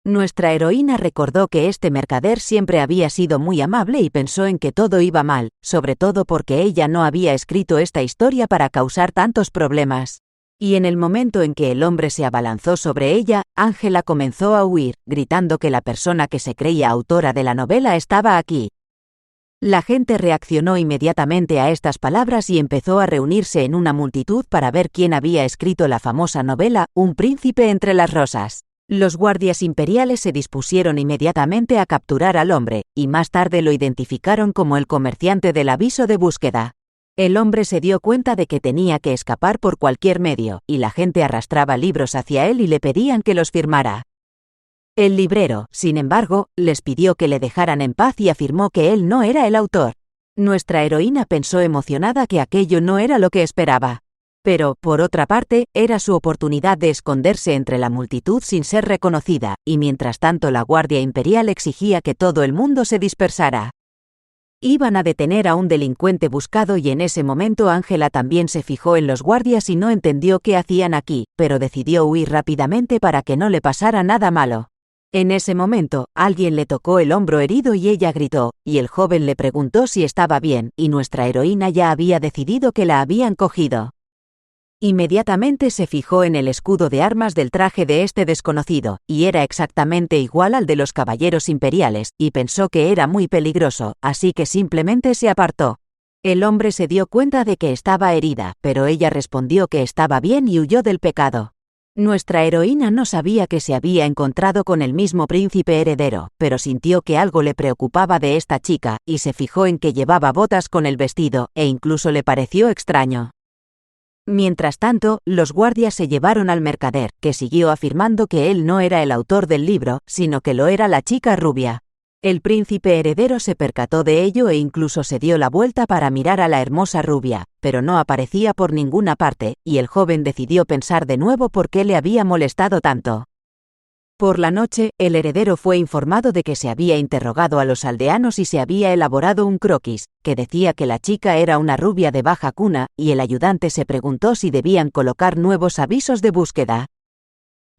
Nuestra heroína recordó que este mercader siempre había sido muy amable y pensó en que todo iba mal, sobre todo porque ella no había escrito esta historia para causar tantos problemas. Y en el momento en que el hombre se abalanzó sobre ella, Ángela comenzó a huir, gritando que la persona que se creía autora de la novela estaba aquí. La gente reaccionó inmediatamente a estas palabras y empezó a reunirse en una multitud para ver quién había escrito la famosa novela Un príncipe entre las rosas. Los guardias imperiales se dispusieron inmediatamente a capturar al hombre, y más tarde lo identificaron como el comerciante del aviso de búsqueda. El hombre se dio cuenta de que tenía que escapar por cualquier medio, y la gente arrastraba libros hacia él y le pedían que los firmara. El librero, sin embargo, les pidió que le dejaran en paz y afirmó que él no era el autor. Nuestra heroína pensó emocionada que aquello no era lo que esperaba. Pero, por otra parte, era su oportunidad de esconderse entre la multitud sin ser reconocida, y mientras tanto la Guardia Imperial exigía que todo el mundo se dispersara. Iban a detener a un delincuente buscado y en ese momento Ángela también se fijó en los guardias y no entendió qué hacían aquí, pero decidió huir rápidamente para que no le pasara nada malo. En ese momento, alguien le tocó el hombro herido y ella gritó, y el joven le preguntó si estaba bien, y nuestra heroína ya había decidido que la habían cogido. Inmediatamente se fijó en el escudo de armas del traje de este desconocido, y era exactamente igual al de los caballeros imperiales, y pensó que era muy peligroso, así que simplemente se apartó. El hombre se dio cuenta de que estaba herida, pero ella respondió que estaba bien y huyó del pecado. Nuestra heroína no sabía que se había encontrado con el mismo príncipe heredero, pero sintió que algo le preocupaba de esta chica, y se fijó en que llevaba botas con el vestido, e incluso le pareció extraño. Mientras tanto, los guardias se llevaron al mercader, que siguió afirmando que él no era el autor del libro, sino que lo era la chica rubia. El príncipe heredero se percató de ello e incluso se dio la vuelta para mirar a la hermosa rubia, pero no aparecía por ninguna parte, y el joven decidió pensar de nuevo por qué le había molestado tanto. Por la noche, el heredero fue informado de que se había interrogado a los aldeanos y se había elaborado un croquis, que decía que la chica era una rubia de baja cuna, y el ayudante se preguntó si debían colocar nuevos avisos de búsqueda.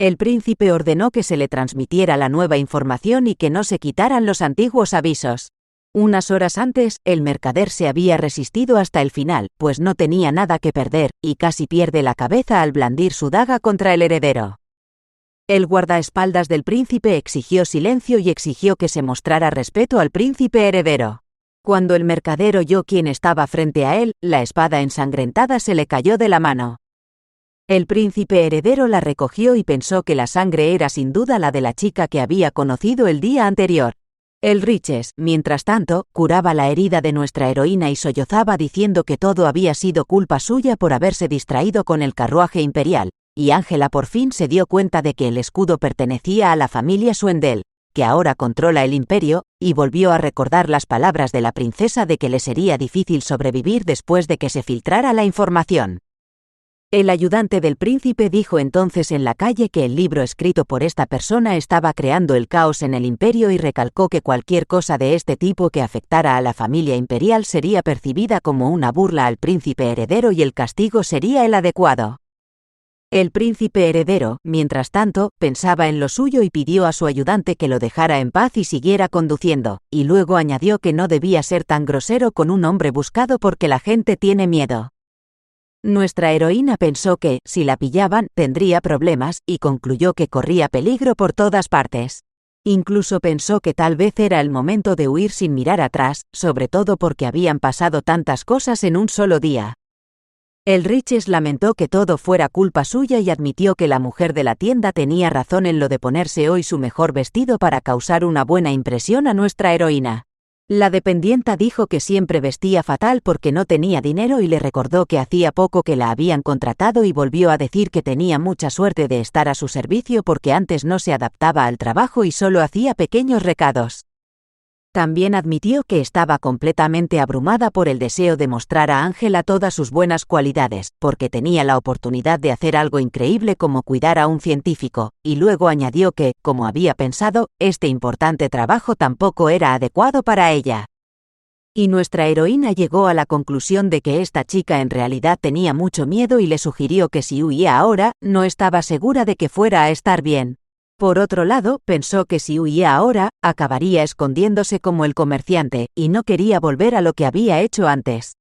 El príncipe ordenó que se le transmitiera la nueva información y que no se quitaran los antiguos avisos. Unas horas antes, el mercader se había resistido hasta el final, pues no tenía nada que perder, y casi pierde la cabeza al blandir su daga contra el heredero. El guardaespaldas del príncipe exigió silencio y exigió que se mostrara respeto al príncipe heredero. Cuando el mercader oyó quién estaba frente a él, la espada ensangrentada se le cayó de la mano. El príncipe heredero la recogió y pensó que la sangre era sin duda la de la chica que había conocido el día anterior. El Riches, mientras tanto, curaba la herida de nuestra heroína y sollozaba diciendo que todo había sido culpa suya por haberse distraído con el carruaje imperial, y Ángela por fin se dio cuenta de que el escudo pertenecía a la familia Suendel, que ahora controla el imperio, y volvió a recordar las palabras de la princesa de que le sería difícil sobrevivir después de que se filtrara la información. El ayudante del príncipe dijo entonces en la calle que el libro escrito por esta persona estaba creando el caos en el imperio y recalcó que cualquier cosa de este tipo que afectara a la familia imperial sería percibida como una burla al príncipe heredero y el castigo sería el adecuado. El príncipe heredero, mientras tanto, pensaba en lo suyo y pidió a su ayudante que lo dejara en paz y siguiera conduciendo, y luego añadió que no debía ser tan grosero con un hombre buscado porque la gente tiene miedo. Nuestra heroína pensó que, si la pillaban, tendría problemas, y concluyó que corría peligro por todas partes. Incluso pensó que tal vez era el momento de huir sin mirar atrás, sobre todo porque habían pasado tantas cosas en un solo día. El Riches lamentó que todo fuera culpa suya y admitió que la mujer de la tienda tenía razón en lo de ponerse hoy su mejor vestido para causar una buena impresión a nuestra heroína. La dependienta dijo que siempre vestía fatal porque no tenía dinero y le recordó que hacía poco que la habían contratado y volvió a decir que tenía mucha suerte de estar a su servicio porque antes no se adaptaba al trabajo y solo hacía pequeños recados. También admitió que estaba completamente abrumada por el deseo de mostrar a Ángela todas sus buenas cualidades, porque tenía la oportunidad de hacer algo increíble como cuidar a un científico, y luego añadió que, como había pensado, este importante trabajo tampoco era adecuado para ella. Y nuestra heroína llegó a la conclusión de que esta chica en realidad tenía mucho miedo y le sugirió que si huía ahora, no estaba segura de que fuera a estar bien. Por otro lado, pensó que si huía ahora, acabaría escondiéndose como el comerciante, y no quería volver a lo que había hecho antes.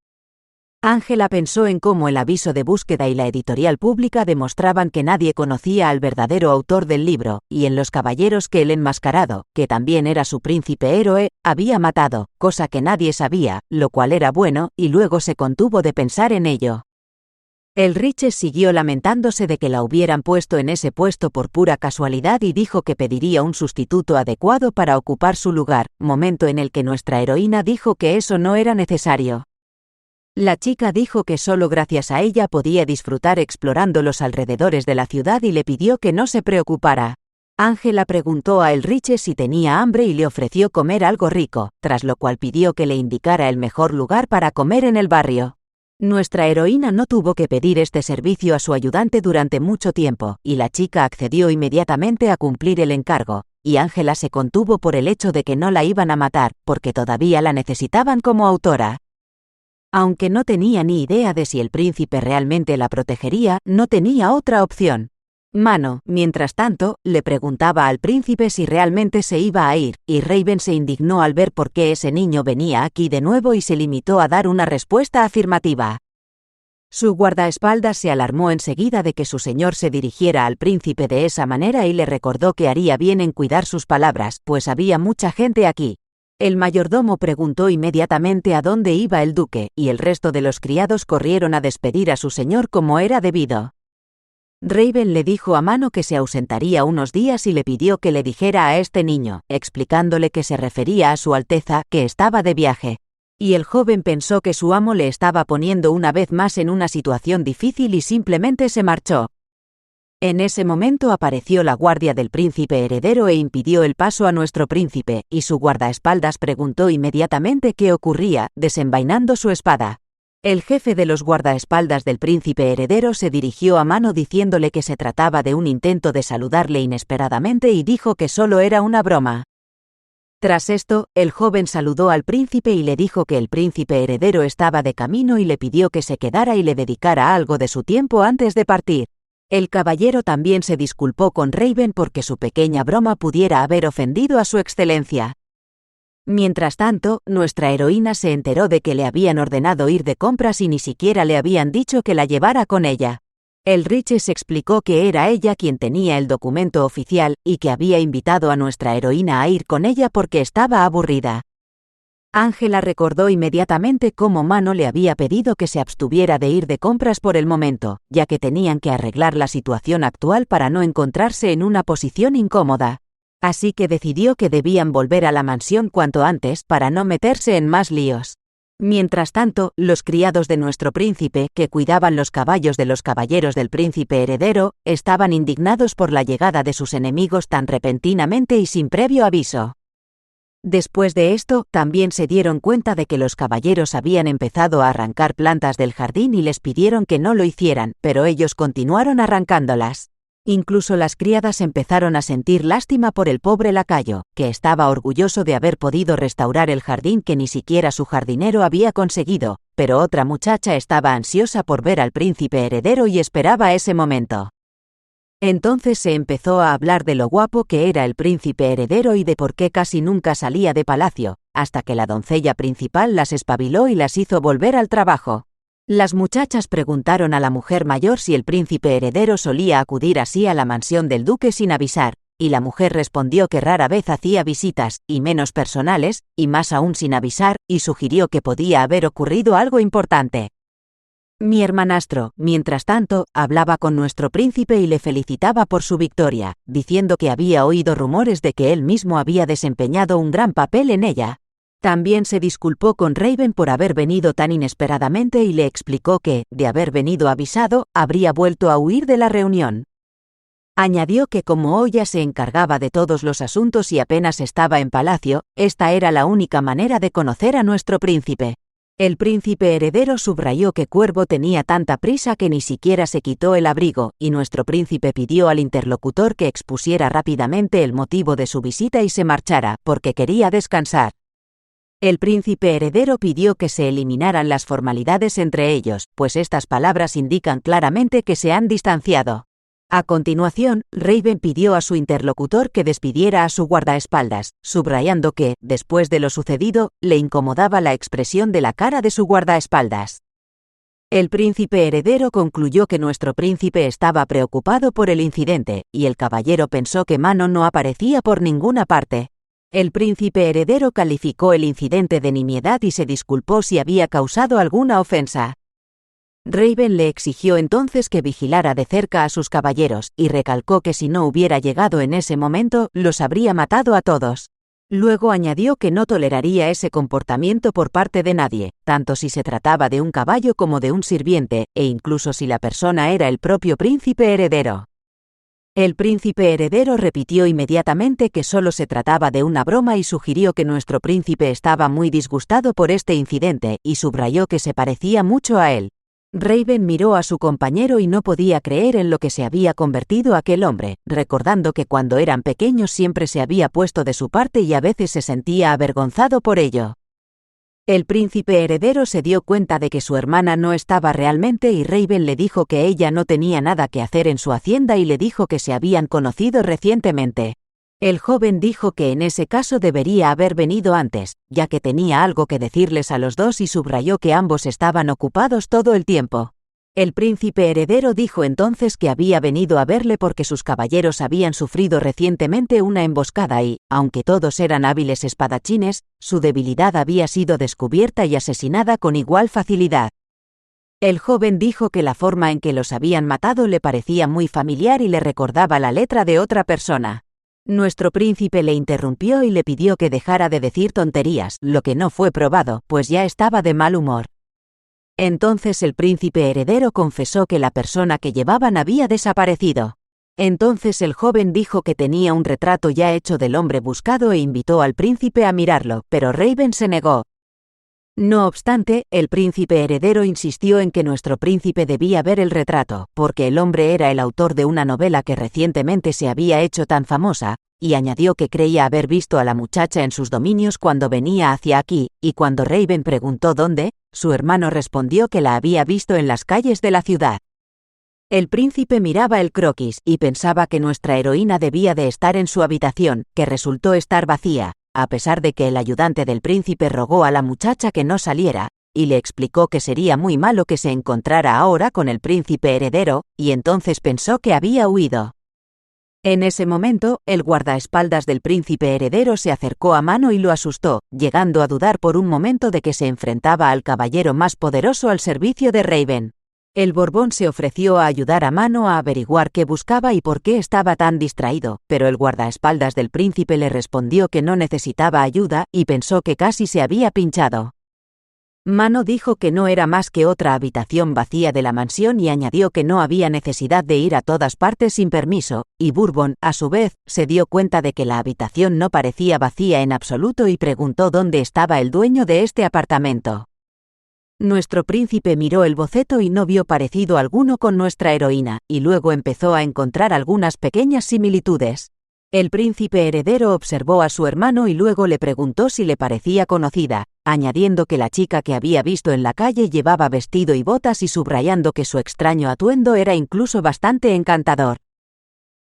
Ángela pensó en cómo el aviso de búsqueda y la editorial pública demostraban que nadie conocía al verdadero autor del libro, y en los caballeros que el enmascarado, que también era su príncipe héroe, había matado, cosa que nadie sabía, lo cual era bueno, y luego se contuvo de pensar en ello. El Riches siguió lamentándose de que la hubieran puesto en ese puesto por pura casualidad y dijo que pediría un sustituto adecuado para ocupar su lugar, momento en el que nuestra heroína dijo que eso no era necesario. La chica dijo que solo gracias a ella podía disfrutar explorando los alrededores de la ciudad y le pidió que no se preocupara. Ángela preguntó a Elriche si tenía hambre y le ofreció comer algo rico, tras lo cual pidió que le indicara el mejor lugar para comer en el barrio. Nuestra heroína no tuvo que pedir este servicio a su ayudante durante mucho tiempo, y la chica accedió inmediatamente a cumplir el encargo, y Ángela se contuvo por el hecho de que no la iban a matar, porque todavía la necesitaban como autora. Aunque no tenía ni idea de si el príncipe realmente la protegería, no tenía otra opción. Mano, mientras tanto, le preguntaba al príncipe si realmente se iba a ir, y Raven se indignó al ver por qué ese niño venía aquí de nuevo y se limitó a dar una respuesta afirmativa. Su guardaespaldas se alarmó enseguida de que su señor se dirigiera al príncipe de esa manera y le recordó que haría bien en cuidar sus palabras, pues había mucha gente aquí. El mayordomo preguntó inmediatamente a dónde iba el duque, y el resto de los criados corrieron a despedir a su señor como era debido. Raven le dijo a Mano que se ausentaría unos días y le pidió que le dijera a este niño, explicándole que se refería a su Alteza, que estaba de viaje. Y el joven pensó que su amo le estaba poniendo una vez más en una situación difícil y simplemente se marchó. En ese momento apareció la guardia del príncipe heredero e impidió el paso a nuestro príncipe, y su guardaespaldas preguntó inmediatamente qué ocurría, desenvainando su espada. El jefe de los guardaespaldas del príncipe heredero se dirigió a Mano diciéndole que se trataba de un intento de saludarle inesperadamente y dijo que solo era una broma. Tras esto, el joven saludó al príncipe y le dijo que el príncipe heredero estaba de camino y le pidió que se quedara y le dedicara algo de su tiempo antes de partir. El caballero también se disculpó con Raven porque su pequeña broma pudiera haber ofendido a su excelencia. Mientras tanto, nuestra heroína se enteró de que le habían ordenado ir de compras y ni siquiera le habían dicho que la llevara con ella. El Riches explicó que era ella quien tenía el documento oficial y que había invitado a nuestra heroína a ir con ella porque estaba aburrida. Ángela recordó inmediatamente cómo Mano le había pedido que se abstuviera de ir de compras por el momento, ya que tenían que arreglar la situación actual para no encontrarse en una posición incómoda. Así que decidió que debían volver a la mansión cuanto antes para no meterse en más líos. Mientras tanto, los criados de nuestro príncipe, que cuidaban los caballos de los caballeros del príncipe heredero, estaban indignados por la llegada de sus enemigos tan repentinamente y sin previo aviso. Después de esto, también se dieron cuenta de que los caballeros habían empezado a arrancar plantas del jardín y les pidieron que no lo hicieran, pero ellos continuaron arrancándolas. Incluso las criadas empezaron a sentir lástima por el pobre lacayo, que estaba orgulloso de haber podido restaurar el jardín que ni siquiera su jardinero había conseguido, pero otra muchacha estaba ansiosa por ver al príncipe heredero y esperaba ese momento. Entonces se empezó a hablar de lo guapo que era el príncipe heredero y de por qué casi nunca salía de palacio, hasta que la doncella principal las espabiló y las hizo volver al trabajo. Las muchachas preguntaron a la mujer mayor si el príncipe heredero solía acudir así a la mansión del duque sin avisar, y la mujer respondió que rara vez hacía visitas, y menos personales, y más aún sin avisar, y sugirió que podía haber ocurrido algo importante. Mi hermanastro, mientras tanto, hablaba con nuestro príncipe y le felicitaba por su victoria, diciendo que había oído rumores de que él mismo había desempeñado un gran papel en ella. También se disculpó con Raven por haber venido tan inesperadamente y le explicó que, de haber venido avisado, habría vuelto a huir de la reunión. Añadió que como Oya se encargaba de todos los asuntos y apenas estaba en palacio, esta era la única manera de conocer a nuestro príncipe. El príncipe heredero subrayó que Cuervo tenía tanta prisa que ni siquiera se quitó el abrigo, y nuestro príncipe pidió al interlocutor que expusiera rápidamente el motivo de su visita y se marchara, porque quería descansar. El príncipe heredero pidió que se eliminaran las formalidades entre ellos, pues estas palabras indican claramente que se han distanciado. A continuación, Raven pidió a su interlocutor que despidiera a su guardaespaldas, subrayando que, después de lo sucedido, le incomodaba la expresión de la cara de su guardaespaldas. El príncipe heredero concluyó que nuestro príncipe estaba preocupado por el incidente, y el caballero pensó que Mano no aparecía por ninguna parte. El príncipe heredero calificó el incidente de nimiedad y se disculpó si había causado alguna ofensa. Raven le exigió entonces que vigilara de cerca a sus caballeros, y recalcó que si no hubiera llegado en ese momento, los habría matado a todos. Luego añadió que no toleraría ese comportamiento por parte de nadie, tanto si se trataba de un caballo como de un sirviente, e incluso si la persona era el propio príncipe heredero. El príncipe heredero repitió inmediatamente que solo se trataba de una broma y sugirió que nuestro príncipe estaba muy disgustado por este incidente, y subrayó que se parecía mucho a él. Raven miró a su compañero y no podía creer en lo que se había convertido aquel hombre, recordando que cuando eran pequeños siempre se había puesto de su parte y a veces se sentía avergonzado por ello. El príncipe heredero se dio cuenta de que su hermana no estaba realmente y Raven le dijo que ella no tenía nada que hacer en su hacienda y le dijo que se habían conocido recientemente. El joven dijo que en ese caso debería haber venido antes, ya que tenía algo que decirles a los dos y subrayó que ambos estaban ocupados todo el tiempo. El príncipe heredero dijo entonces que había venido a verle porque sus caballeros habían sufrido recientemente una emboscada y, aunque todos eran hábiles espadachines, su debilidad había sido descubierta y asesinada con igual facilidad. El joven dijo que la forma en que los habían matado le parecía muy familiar y le recordaba la letra de otra persona. Nuestro príncipe le interrumpió y le pidió que dejara de decir tonterías, lo que no fue probado, pues ya estaba de mal humor. Entonces el príncipe heredero confesó que la persona que llevaban había desaparecido. Entonces el joven dijo que tenía un retrato ya hecho del hombre buscado e invitó al príncipe a mirarlo, pero Raven se negó. No obstante, el príncipe heredero insistió en que nuestro príncipe debía ver el retrato, porque el hombre era el autor de una novela que recientemente se había hecho tan famosa, y añadió que creía haber visto a la muchacha en sus dominios cuando venía hacia aquí, y cuando Raven preguntó dónde, su hermano respondió que la había visto en las calles de la ciudad. El príncipe miraba el croquis y pensaba que nuestra heroína debía de estar en su habitación, que resultó estar vacía, a pesar de que el ayudante del príncipe rogó a la muchacha que no saliera, y le explicó que sería muy malo que se encontrara ahora con el príncipe heredero, y entonces pensó que había huido. En ese momento, el guardaespaldas del príncipe heredero se acercó a Mano y lo asustó, llegando a dudar por un momento de que se enfrentaba al caballero más poderoso al servicio de Raven. El Borbón se ofreció a ayudar a Mano a averiguar qué buscaba y por qué estaba tan distraído, pero el guardaespaldas del príncipe le respondió que no necesitaba ayuda y pensó que casi se había pinchado. Mano dijo que no era más que otra habitación vacía de la mansión y añadió que no había necesidad de ir a todas partes sin permiso, y Bourbon, a su vez, se dio cuenta de que la habitación no parecía vacía en absoluto y preguntó dónde estaba el dueño de este apartamento. Nuestro príncipe miró el boceto y no vio parecido alguno con nuestra heroína, y luego empezó a encontrar algunas pequeñas similitudes. El príncipe heredero observó a su hermano y luego le preguntó si le parecía conocida, añadiendo que la chica que había visto en la calle llevaba vestido y botas y subrayando que su extraño atuendo era incluso bastante encantador.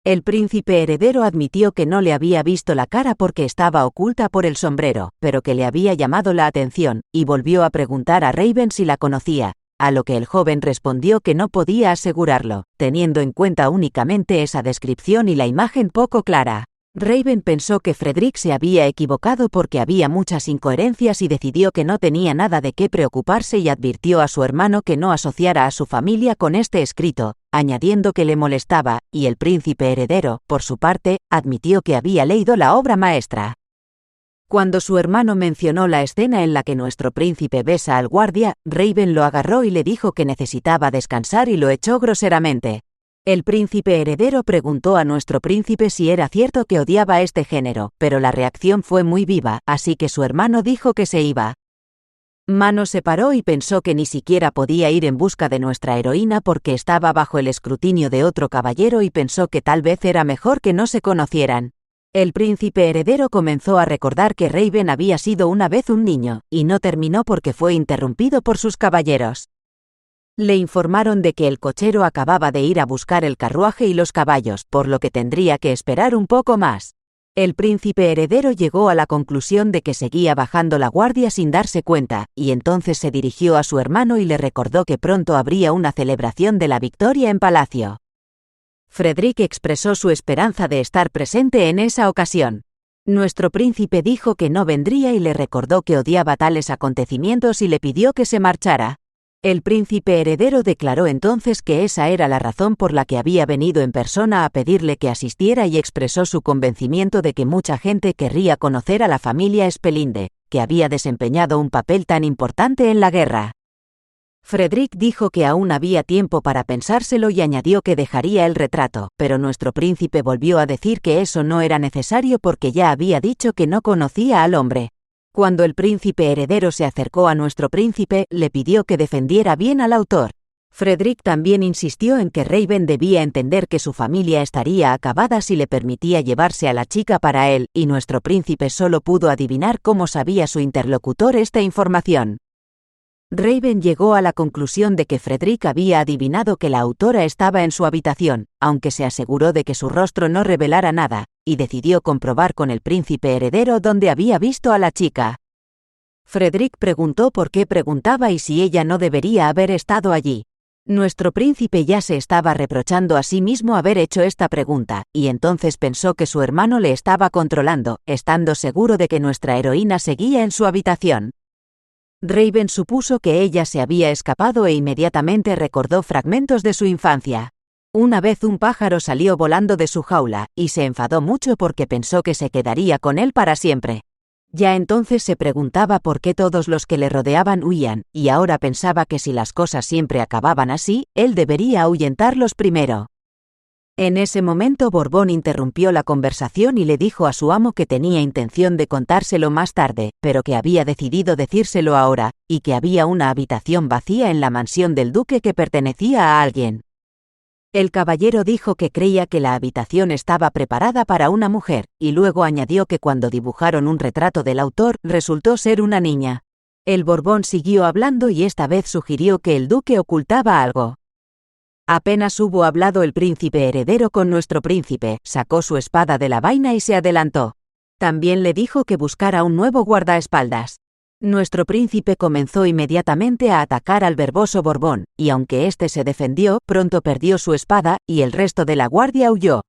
El príncipe heredero admitió que no le había visto la cara porque estaba oculta por el sombrero, pero que le había llamado la atención, y volvió a preguntar a Raven si la conocía, a lo que el joven respondió que no podía asegurarlo, teniendo en cuenta únicamente esa descripción y la imagen poco clara. Raven pensó que Frederick se había equivocado porque había muchas incoherencias y decidió que no tenía nada de qué preocuparse y advirtió a su hermano que no asociara a su familia con este escrito, añadiendo que le molestaba, y el príncipe heredero, por su parte, admitió que había leído la obra maestra. Cuando su hermano mencionó la escena en la que nuestro príncipe besa al guardia, Raven lo agarró y le dijo que necesitaba descansar y lo echó groseramente. El príncipe heredero preguntó a nuestro príncipe si era cierto que odiaba este género, pero la reacción fue muy viva, así que su hermano dijo que se iba. Mano se paró y pensó que ni siquiera podía ir en busca de nuestra heroína porque estaba bajo el escrutinio de otro caballero y pensó que tal vez era mejor que no se conocieran. El príncipe heredero comenzó a recordar que Raven había sido una vez un niño, y no terminó porque fue interrumpido por sus caballeros. Le informaron de que el cochero acababa de ir a buscar el carruaje y los caballos, por lo que tendría que esperar un poco más. El príncipe heredero llegó a la conclusión de que seguía bajando la guardia sin darse cuenta, y entonces se dirigió a su hermano y le recordó que pronto habría una celebración de la victoria en palacio. Frederick expresó su esperanza de estar presente en esa ocasión. Nuestro príncipe dijo que no vendría y le recordó que odiaba tales acontecimientos y le pidió que se marchara. El príncipe heredero declaró entonces que esa era la razón por la que había venido en persona a pedirle que asistiera y expresó su convencimiento de que mucha gente querría conocer a la familia Spelinde, que había desempeñado un papel tan importante en la guerra. Frederick dijo que aún había tiempo para pensárselo y añadió que dejaría el retrato, pero nuestro príncipe volvió a decir que eso no era necesario porque ya había dicho que no conocía al hombre. Cuando el príncipe heredero se acercó a nuestro príncipe, le pidió que defendiera bien al autor. Frederick también insistió en que Raven debía entender que su familia estaría acabada si le permitía llevarse a la chica para él, y nuestro príncipe solo pudo adivinar cómo sabía su interlocutor esta información. Raven llegó a la conclusión de que Frederick había adivinado que la autora estaba en su habitación, aunque se aseguró de que su rostro no revelara nada, y decidió comprobar con el príncipe heredero dónde había visto a la chica. Frederick preguntó por qué preguntaba y si ella no debería haber estado allí. Nuestro príncipe ya se estaba reprochando a sí mismo haber hecho esta pregunta, y entonces pensó que su hermano le estaba controlando, estando seguro de que nuestra heroína seguía en su habitación. Raven supuso que ella se había escapado e inmediatamente recordó fragmentos de su infancia. Una vez un pájaro salió volando de su jaula, y se enfadó mucho porque pensó que se quedaría con él para siempre. Ya entonces se preguntaba por qué todos los que le rodeaban huían, y ahora pensaba que si las cosas siempre acababan así, él debería ahuyentarlos primero. En ese momento Borbón interrumpió la conversación y le dijo a su amo que tenía intención de contárselo más tarde, pero que había decidido decírselo ahora, y que había una habitación vacía en la mansión del duque que pertenecía a alguien. El caballero dijo que creía que la habitación estaba preparada para una mujer, y luego añadió que cuando dibujaron un retrato del autor, resultó ser una niña. El Borbón siguió hablando y esta vez sugirió que el duque ocultaba algo. Apenas hubo hablado el príncipe heredero con nuestro príncipe, sacó su espada de la vaina y se adelantó. También le dijo que buscara un nuevo guardaespaldas. Nuestro príncipe comenzó inmediatamente a atacar al verboso Borbón, y aunque éste se defendió, pronto perdió su espada, y el resto de la guardia huyó.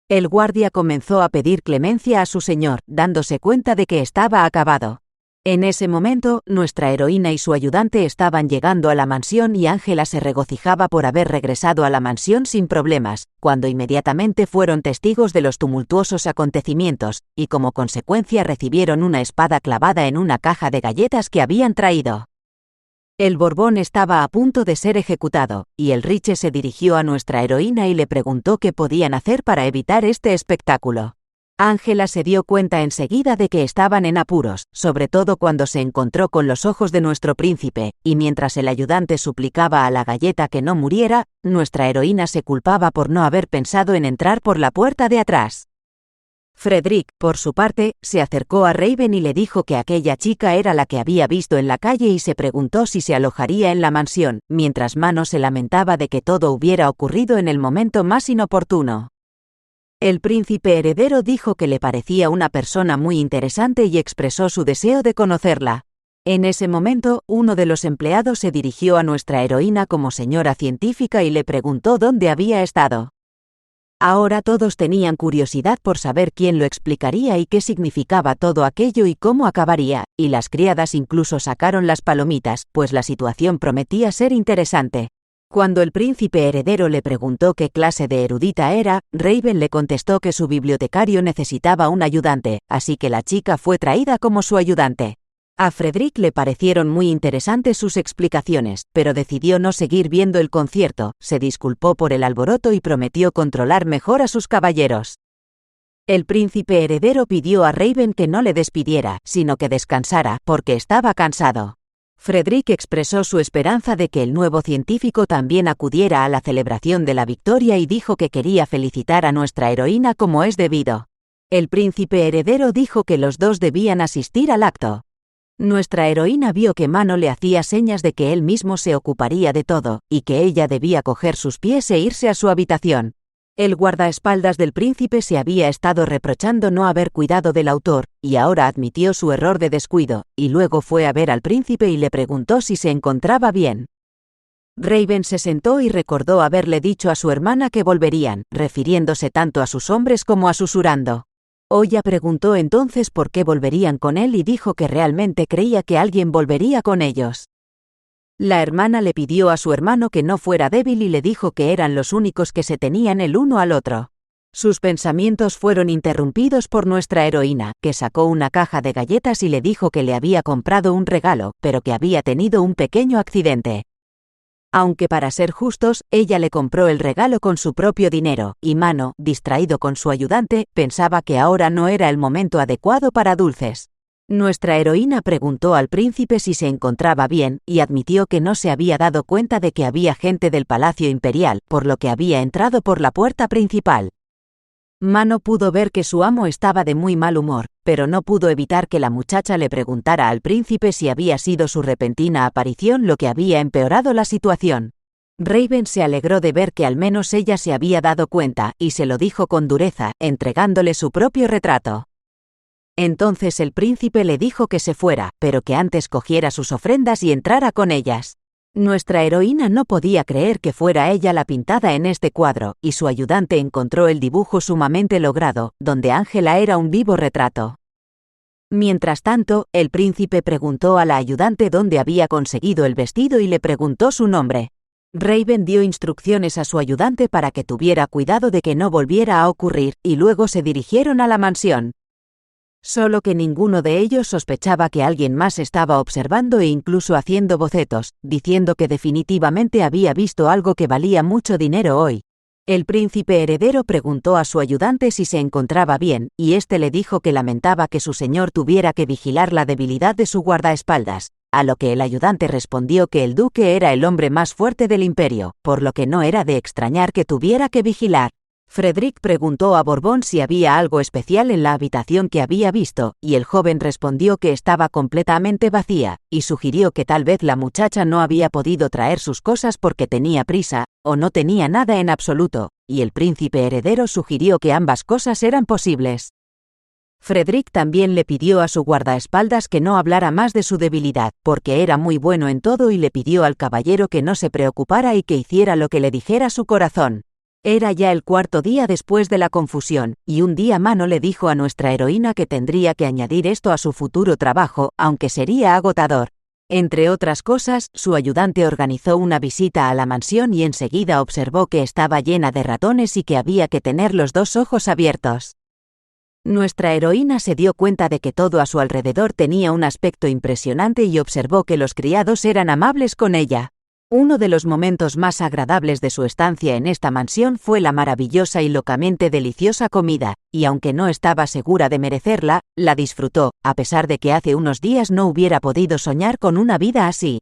El guardia comenzó a pedir clemencia a su señor, dándose cuenta de que estaba acabado. En ese momento, nuestra heroína y su ayudante estaban llegando a la mansión y Ángela se regocijaba por haber regresado a la mansión sin problemas, cuando inmediatamente fueron testigos de los tumultuosos acontecimientos, y como consecuencia recibieron una espada clavada en una caja de galletas que habían traído. El Borbón estaba a punto de ser ejecutado, y el Riche se dirigió a nuestra heroína y le preguntó qué podían hacer para evitar este espectáculo. Ángela se dio cuenta enseguida de que estaban en apuros, sobre todo cuando se encontró con los ojos de nuestro príncipe, y mientras el ayudante suplicaba a la galleta que no muriera, nuestra heroína se culpaba por no haber pensado en entrar por la puerta de atrás. Frederick, por su parte, se acercó a Raven y le dijo que aquella chica era la que había visto en la calle y se preguntó si se alojaría en la mansión, mientras Mano se lamentaba de que todo hubiera ocurrido en el momento más inoportuno. El príncipe heredero dijo que le parecía una persona muy interesante y expresó su deseo de conocerla. En ese momento, uno de los empleados se dirigió a nuestra heroína como señora científica y le preguntó dónde había estado. Ahora todos tenían curiosidad por saber quién lo explicaría y qué significaba todo aquello y cómo acabaría, y las criadas incluso sacaron las palomitas, pues la situación prometía ser interesante. Cuando el príncipe heredero le preguntó qué clase de erudita era, Raven le contestó que su bibliotecario necesitaba un ayudante, así que la chica fue traída como su ayudante. A Frederick le parecieron muy interesantes sus explicaciones, pero decidió no seguir viendo el concierto, se disculpó por el alboroto y prometió controlar mejor a sus caballeros. El príncipe heredero pidió a Raven que no le despidiera, sino que descansara, porque estaba cansado. Frederick expresó su esperanza de que el nuevo científico también acudiera a la celebración de la victoria y dijo que quería felicitar a nuestra heroína como es debido. El príncipe heredero dijo que los dos debían asistir al acto. Nuestra heroína vio que Mano le hacía señas de que él mismo se ocuparía de todo, y que ella debía coger sus pies e irse a su habitación. El guardaespaldas del príncipe se había estado reprochando no haber cuidado del autor, y ahora admitió su error de descuido, y luego fue a ver al príncipe y le preguntó si se encontraba bien. Raven se sentó y recordó haberle dicho a su hermana que volverían, refiriéndose tanto a sus hombres como a susurrando. Oya preguntó entonces por qué volverían con él y dijo que realmente creía que alguien volvería con ellos. La hermana le pidió a su hermano que no fuera débil y le dijo que eran los únicos que se tenían el uno al otro. Sus pensamientos fueron interrumpidos por nuestra heroína, que sacó una caja de galletas y le dijo que le había comprado un regalo, pero que había tenido un pequeño accidente. Aunque para ser justos, ella le compró el regalo con su propio dinero, y Mano, distraído con su ayudante, pensaba que ahora no era el momento adecuado para dulces. Nuestra heroína preguntó al príncipe si se encontraba bien, y admitió que no se había dado cuenta de que había gente del Palacio Imperial, por lo que había entrado por la puerta principal. Mano pudo ver que su amo estaba de muy mal humor, pero no pudo evitar que la muchacha le preguntara al príncipe si había sido su repentina aparición lo que había empeorado la situación. Raven se alegró de ver que al menos ella se había dado cuenta, y se lo dijo con dureza, entregándole su propio retrato. Entonces el príncipe le dijo que se fuera, pero que antes cogiera sus ofrendas y entrara con ellas. Nuestra heroína no podía creer que fuera ella la pintada en este cuadro, y su ayudante encontró el dibujo sumamente logrado, donde Ángela era un vivo retrato. Mientras tanto, el príncipe preguntó a la ayudante dónde había conseguido el vestido y le preguntó su nombre. Raven dio instrucciones a su ayudante para que tuviera cuidado de que no volviera a ocurrir, y luego se dirigieron a la mansión. Solo que ninguno de ellos sospechaba que alguien más estaba observando e incluso haciendo bocetos, diciendo que definitivamente había visto algo que valía mucho dinero hoy. El príncipe heredero preguntó a su ayudante si se encontraba bien, y éste le dijo que lamentaba que su señor tuviera que vigilar la debilidad de su guardaespaldas, a lo que el ayudante respondió que el duque era el hombre más fuerte del imperio, por lo que no era de extrañar que tuviera que vigilar. Frederick preguntó a Borbón si había algo especial en la habitación que había visto, y el joven respondió que estaba completamente vacía, y sugirió que tal vez la muchacha no había podido traer sus cosas porque tenía prisa, o no tenía nada en absoluto, y el príncipe heredero sugirió que ambas cosas eran posibles. Frederick también le pidió a su guardaespaldas que no hablara más de su debilidad, porque era muy bueno en todo y le pidió al caballero que no se preocupara y que hiciera lo que le dijera su corazón. Era ya el cuarto día después de la confusión, y un día Mano le dijo a nuestra heroína que tendría que añadir esto a su futuro trabajo, aunque sería agotador. Entre otras cosas, su ayudante organizó una visita a la mansión y enseguida observó que estaba llena de ratones y que había que tener los dos ojos abiertos. Nuestra heroína se dio cuenta de que todo a su alrededor tenía un aspecto impresionante y observó que los criados eran amables con ella. Uno de los momentos más agradables de su estancia en esta mansión fue la maravillosa y locamente deliciosa comida, y aunque no estaba segura de merecerla, la disfrutó, a pesar de que hace unos días no hubiera podido soñar con una vida así.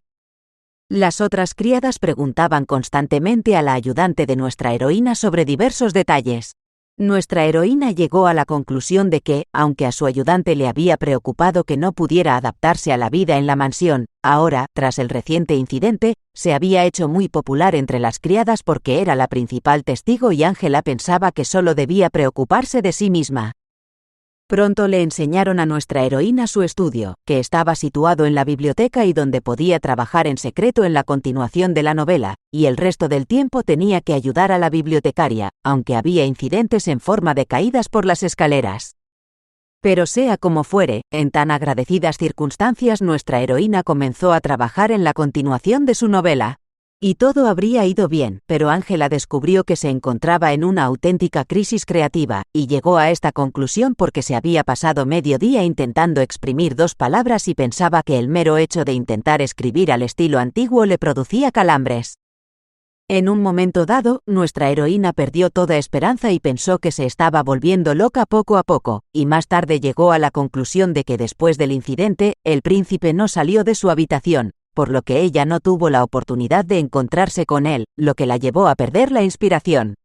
Las otras criadas preguntaban constantemente a la ayudante de nuestra heroína sobre diversos detalles. Nuestra heroína llegó a la conclusión de que, aunque a su ayudante le había preocupado que no pudiera adaptarse a la vida en la mansión, ahora, tras el reciente incidente, se había hecho muy popular entre las criadas porque era la principal testigo y Ángela pensaba que solo debía preocuparse de sí misma. Pronto le enseñaron a nuestra heroína su estudio, que estaba situado en la biblioteca y donde podía trabajar en secreto en la continuación de la novela, y el resto del tiempo tenía que ayudar a la bibliotecaria, aunque había incidentes en forma de caídas por las escaleras. Pero sea como fuere, en tan agradecidas circunstancias nuestra heroína comenzó a trabajar en la continuación de su novela. Y todo habría ido bien, pero Ángela descubrió que se encontraba en una auténtica crisis creativa, y llegó a esta conclusión porque se había pasado medio día intentando exprimir 2 palabras y pensaba que el mero hecho de intentar escribir al estilo antiguo le producía calambres. En un momento dado, nuestra heroína perdió toda esperanza y pensó que se estaba volviendo loca poco a poco, y más tarde llegó a la conclusión de que después del incidente, el príncipe no salió de su habitación, por lo que ella no tuvo la oportunidad de encontrarse con él, lo que la llevó a perder la inspiración.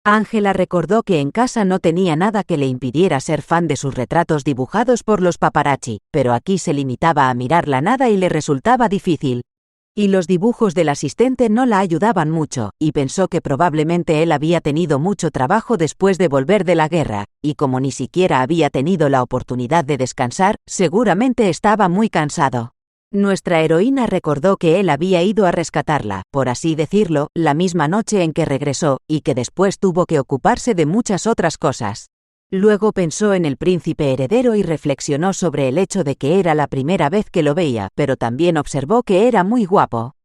Ángela recordó que en casa no tenía nada que le impidiera ser fan de sus retratos dibujados por los paparazzi, pero aquí se limitaba a mirar la nada y le resultaba difícil. Y los dibujos del asistente no la ayudaban mucho, y pensó que probablemente él había tenido mucho trabajo después de volver de la guerra, y como ni siquiera había tenido la oportunidad de descansar, seguramente estaba muy cansado. Nuestra heroína recordó que él había ido a rescatarla, por así decirlo, la misma noche en que regresó, y que después tuvo que ocuparse de muchas otras cosas. Luego pensó en el príncipe heredero y reflexionó sobre el hecho de que era la primera vez que lo veía, pero también observó que era muy guapo.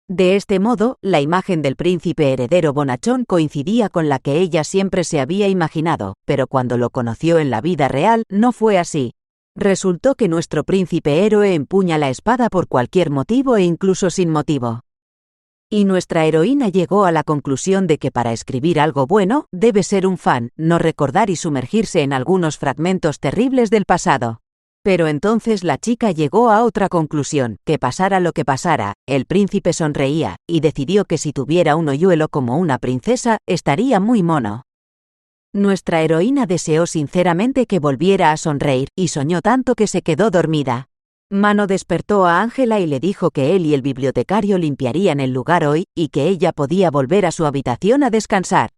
De este modo, la imagen del príncipe heredero bonachón coincidía con la que ella siempre se había imaginado, pero cuando lo conoció en la vida real, no fue así. Resultó que nuestro príncipe héroe empuña la espada por cualquier motivo e incluso sin motivo. Y nuestra heroína llegó a la conclusión de que para escribir algo bueno, debe ser un fan, no recordar y sumergirse en algunos fragmentos terribles del pasado. Pero entonces la chica llegó a otra conclusión, que pasara lo que pasara, el príncipe sonreía, y decidió que si tuviera un hoyuelo como una princesa, estaría muy mono. Nuestra heroína deseó sinceramente que volviera a sonreír, y soñó tanto que se quedó dormida. Mano despertó a Ángela y le dijo que él y el bibliotecario limpiarían el lugar hoy, y que ella podía volver a su habitación a descansar.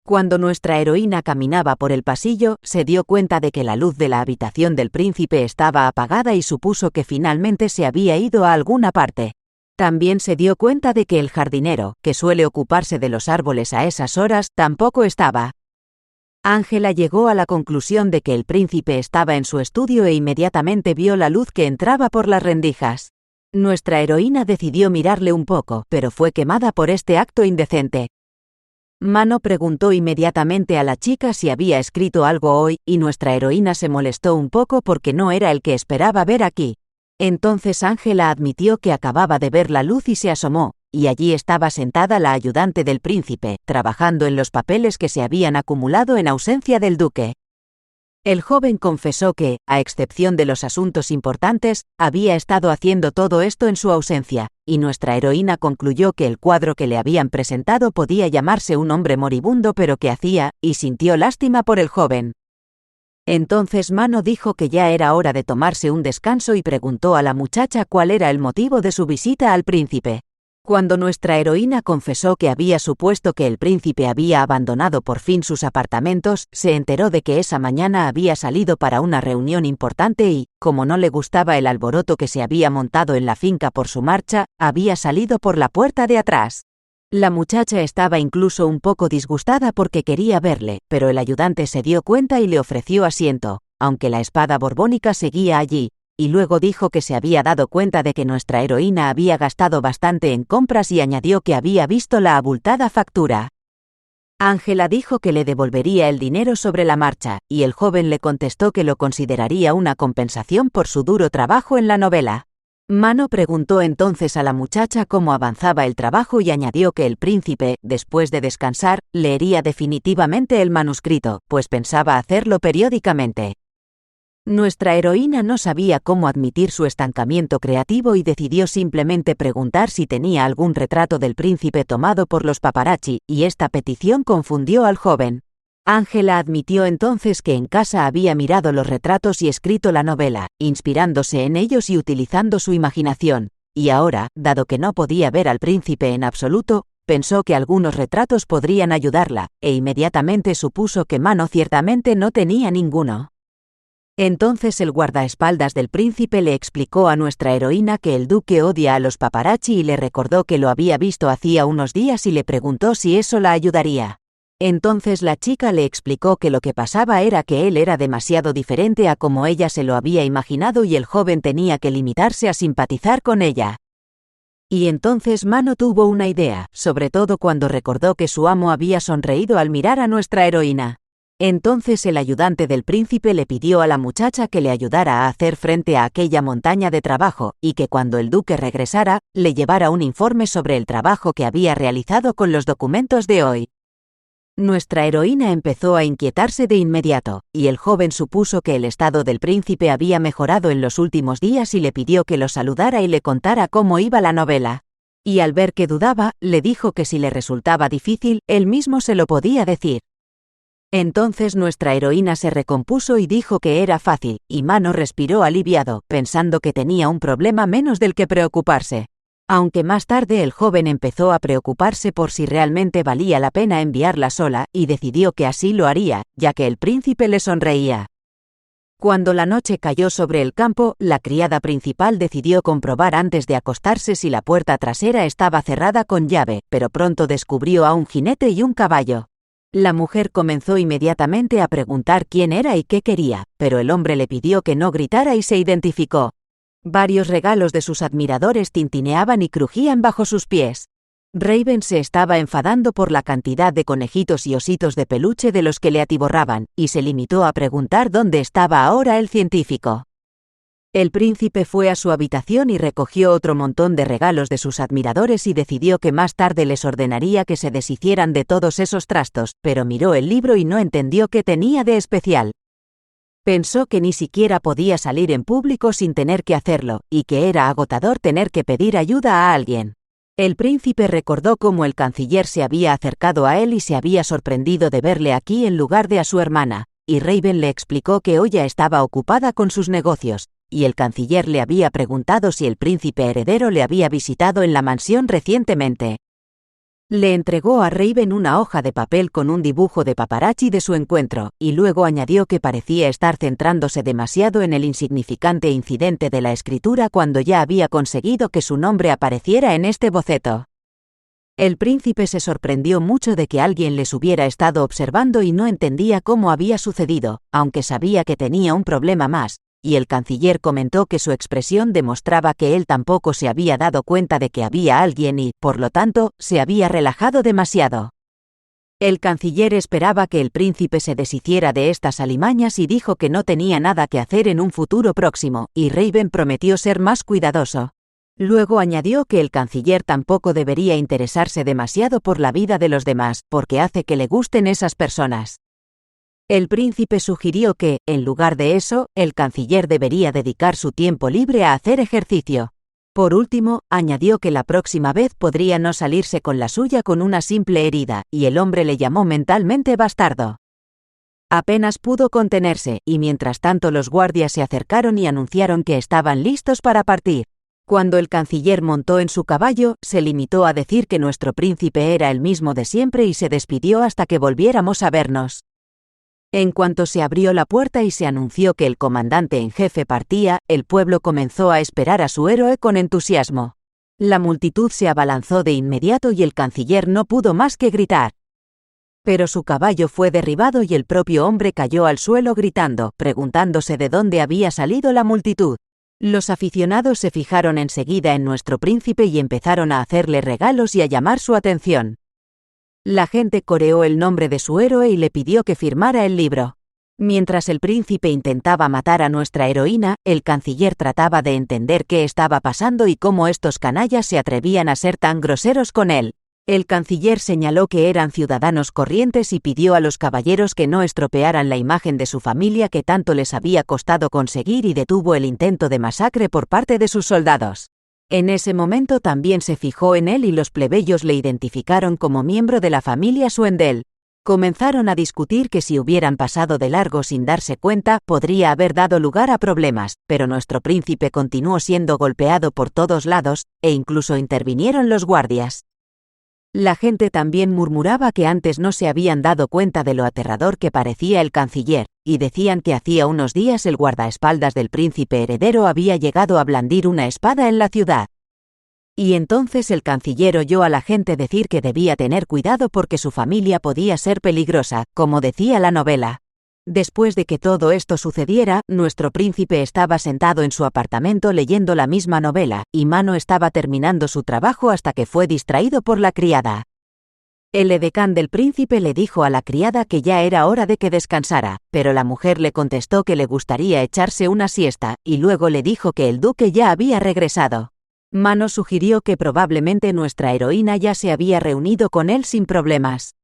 Cuando nuestra heroína caminaba por el pasillo, se dio cuenta de que la luz de la habitación del príncipe estaba apagada y supuso que finalmente se había ido a alguna parte. También se dio cuenta de que el jardinero, que suele ocuparse de los árboles a esas horas, tampoco estaba. Ángela llegó a la conclusión de que el príncipe estaba en su estudio e inmediatamente vio la luz que entraba por las rendijas. Nuestra heroína decidió mirarle un poco, pero fue quemada por este acto indecente. Mano preguntó inmediatamente a la chica si había escrito algo hoy, y nuestra heroína se molestó un poco porque no era el que esperaba ver aquí. Entonces Ángela admitió que acababa de ver la luz y se asomó, y allí estaba sentada la ayudante del príncipe, trabajando en los papeles que se habían acumulado en ausencia del duque. El joven confesó que, a excepción de los asuntos importantes, había estado haciendo todo esto en su ausencia, y nuestra heroína concluyó que el cuadro que le habían presentado podía llamarse Un hombre moribundo pero que hacía, y sintió lástima por el joven. Entonces Mano dijo que ya era hora de tomarse un descanso y preguntó a la muchacha cuál era el motivo de su visita al príncipe. Cuando nuestra heroína confesó que había supuesto que el príncipe había abandonado por fin sus apartamentos, se enteró de que esa mañana había salido para una reunión importante y, como no le gustaba el alboroto que se había montado en la finca por su marcha, había salido por la puerta de atrás. La muchacha estaba incluso un poco disgustada porque quería verle, pero el ayudante se dio cuenta y le ofreció asiento, aunque la espada borbónica seguía allí, y luego dijo que se había dado cuenta de que nuestra heroína había gastado bastante en compras y añadió que había visto la abultada factura. Ángela dijo que le devolvería el dinero sobre la marcha, y el joven le contestó que lo consideraría una compensación por su duro trabajo en la novela. Mano preguntó entonces a la muchacha cómo avanzaba el trabajo y añadió que el príncipe, después de descansar, leería definitivamente el manuscrito, pues pensaba hacerlo periódicamente. Nuestra heroína no sabía cómo admitir su estancamiento creativo y decidió simplemente preguntar si tenía algún retrato del príncipe tomado por los paparazzi, y esta petición confundió al joven. Ángela admitió entonces que en casa había mirado los retratos y escrito la novela, inspirándose en ellos y utilizando su imaginación, y ahora, dado que no podía ver al príncipe en absoluto, pensó que algunos retratos podrían ayudarla, e inmediatamente supuso que Mano ciertamente no tenía ninguno. Entonces el guardaespaldas del príncipe le explicó a nuestra heroína que el duque odia a los paparazzi y le recordó que lo había visto hacía unos días y le preguntó si eso la ayudaría. Entonces la chica le explicó que lo que pasaba era que él era demasiado diferente a como ella se lo había imaginado y el joven tenía que limitarse a simpatizar con ella. Y entonces Mano tuvo una idea, sobre todo cuando recordó que su amo había sonreído al mirar a nuestra heroína. Entonces el ayudante del príncipe le pidió a la muchacha que le ayudara a hacer frente a aquella montaña de trabajo, y que cuando el duque regresara, le llevara un informe sobre el trabajo que había realizado con los documentos de hoy. Nuestra heroína empezó a inquietarse de inmediato, y el joven supuso que el estado del príncipe había mejorado en los últimos días y le pidió que lo saludara y le contara cómo iba la novela. Y al ver que dudaba, le dijo que si le resultaba difícil, él mismo se lo podía decir. Entonces nuestra heroína se recompuso y dijo que era fácil, y Mano respiró aliviado, pensando que tenía un problema menos del que preocuparse. Aunque más tarde el joven empezó a preocuparse por si realmente valía la pena enviarla sola, y decidió que así lo haría, ya que el príncipe le sonreía. Cuando la noche cayó sobre el campo, la criada principal decidió comprobar antes de acostarse si la puerta trasera estaba cerrada con llave, pero pronto descubrió a un jinete y un caballo. La mujer comenzó inmediatamente a preguntar quién era y qué quería, pero el hombre le pidió que no gritara y se identificó. Varios regalos de sus admiradores tintineaban y crujían bajo sus pies. Raven se estaba enfadando por la cantidad de conejitos y ositos de peluche de los que le atiborraban, y se limitó a preguntar dónde estaba ahora el científico. El príncipe fue a su habitación y recogió otro montón de regalos de sus admiradores y decidió que más tarde les ordenaría que se deshicieran de todos esos trastos, pero miró el libro y no entendió qué tenía de especial. Pensó que ni siquiera podía salir en público sin tener que hacerlo, y que era agotador tener que pedir ayuda a alguien. El príncipe recordó cómo el canciller se había acercado a él y se había sorprendido de verle aquí en lugar de a su hermana, y Raven le explicó que Oya estaba ocupada con sus negocios, y el canciller le había preguntado si el príncipe heredero le había visitado en la mansión recientemente. Le entregó a Raven una hoja de papel con un dibujo de paparazzi de su encuentro, y luego añadió que parecía estar centrándose demasiado en el insignificante incidente de la escritura cuando ya había conseguido que su nombre apareciera en este boceto. El príncipe se sorprendió mucho de que alguien les hubiera estado observando y no entendía cómo había sucedido, aunque sabía que tenía un problema más, y el canciller comentó que su expresión demostraba que él tampoco se había dado cuenta de que había alguien y, por lo tanto, se había relajado demasiado. El canciller esperaba que el príncipe se deshiciera de estas alimañas y dijo que no tenía nada que hacer en un futuro próximo, y Raven prometió ser más cuidadoso. Luego añadió que el canciller tampoco debería interesarse demasiado por la vida de los demás, porque hace que le gusten esas personas. El príncipe sugirió que, en lugar de eso, el canciller debería dedicar su tiempo libre a hacer ejercicio. Por último, añadió que la próxima vez podría no salirse con la suya con una simple herida, y el hombre le llamó mentalmente bastardo. Apenas pudo contenerse, y mientras tanto los guardias se acercaron y anunciaron que estaban listos para partir. Cuando el canciller montó en su caballo, se limitó a decir que nuestro príncipe era el mismo de siempre y se despidió hasta que volviéramos a vernos. En cuanto se abrió la puerta y se anunció que el comandante en jefe partía, el pueblo comenzó a esperar a su héroe con entusiasmo. La multitud se abalanzó de inmediato y el canciller no pudo más que gritar. Pero su caballo fue derribado y el propio hombre cayó al suelo gritando, preguntándose de dónde había salido la multitud. Los aficionados se fijaron enseguida en nuestro príncipe y empezaron a hacerle regalos y a llamar su atención. La gente coreó el nombre de su héroe y le pidió que firmara el libro. Mientras el príncipe intentaba matar a nuestra heroína, el canciller trataba de entender qué estaba pasando y cómo estos canallas se atrevían a ser tan groseros con él. El canciller señaló que eran ciudadanos corrientes y pidió a los caballeros que no estropearan la imagen de su familia que tanto les había costado conseguir y detuvo el intento de masacre por parte de sus soldados. En ese momento también se fijó en él y los plebeyos le identificaron como miembro de la familia Suendel. Comenzaron a discutir que si hubieran pasado de largo sin darse cuenta, podría haber dado lugar a problemas, pero nuestro príncipe continuó siendo golpeado por todos lados, e incluso intervinieron los guardias. La gente también murmuraba que antes no se habían dado cuenta de lo aterrador que parecía el canciller, y decían que hacía unos días el guardaespaldas del príncipe heredero había llegado a blandir una espada en la ciudad. Y entonces el canciller oyó a la gente decir que debía tener cuidado porque su familia podía ser peligrosa, como decía la novela. Después de que todo esto sucediera, nuestro príncipe estaba sentado en su apartamento leyendo la misma novela, y Mano estaba terminando su trabajo hasta que fue distraído por la criada. El edecán del príncipe le dijo a la criada que ya era hora de que descansara, pero la mujer le contestó que le gustaría echarse una siesta, y luego le dijo que el duque ya había regresado. Mano sugirió que probablemente nuestra heroína ya se había reunido con él sin problemas.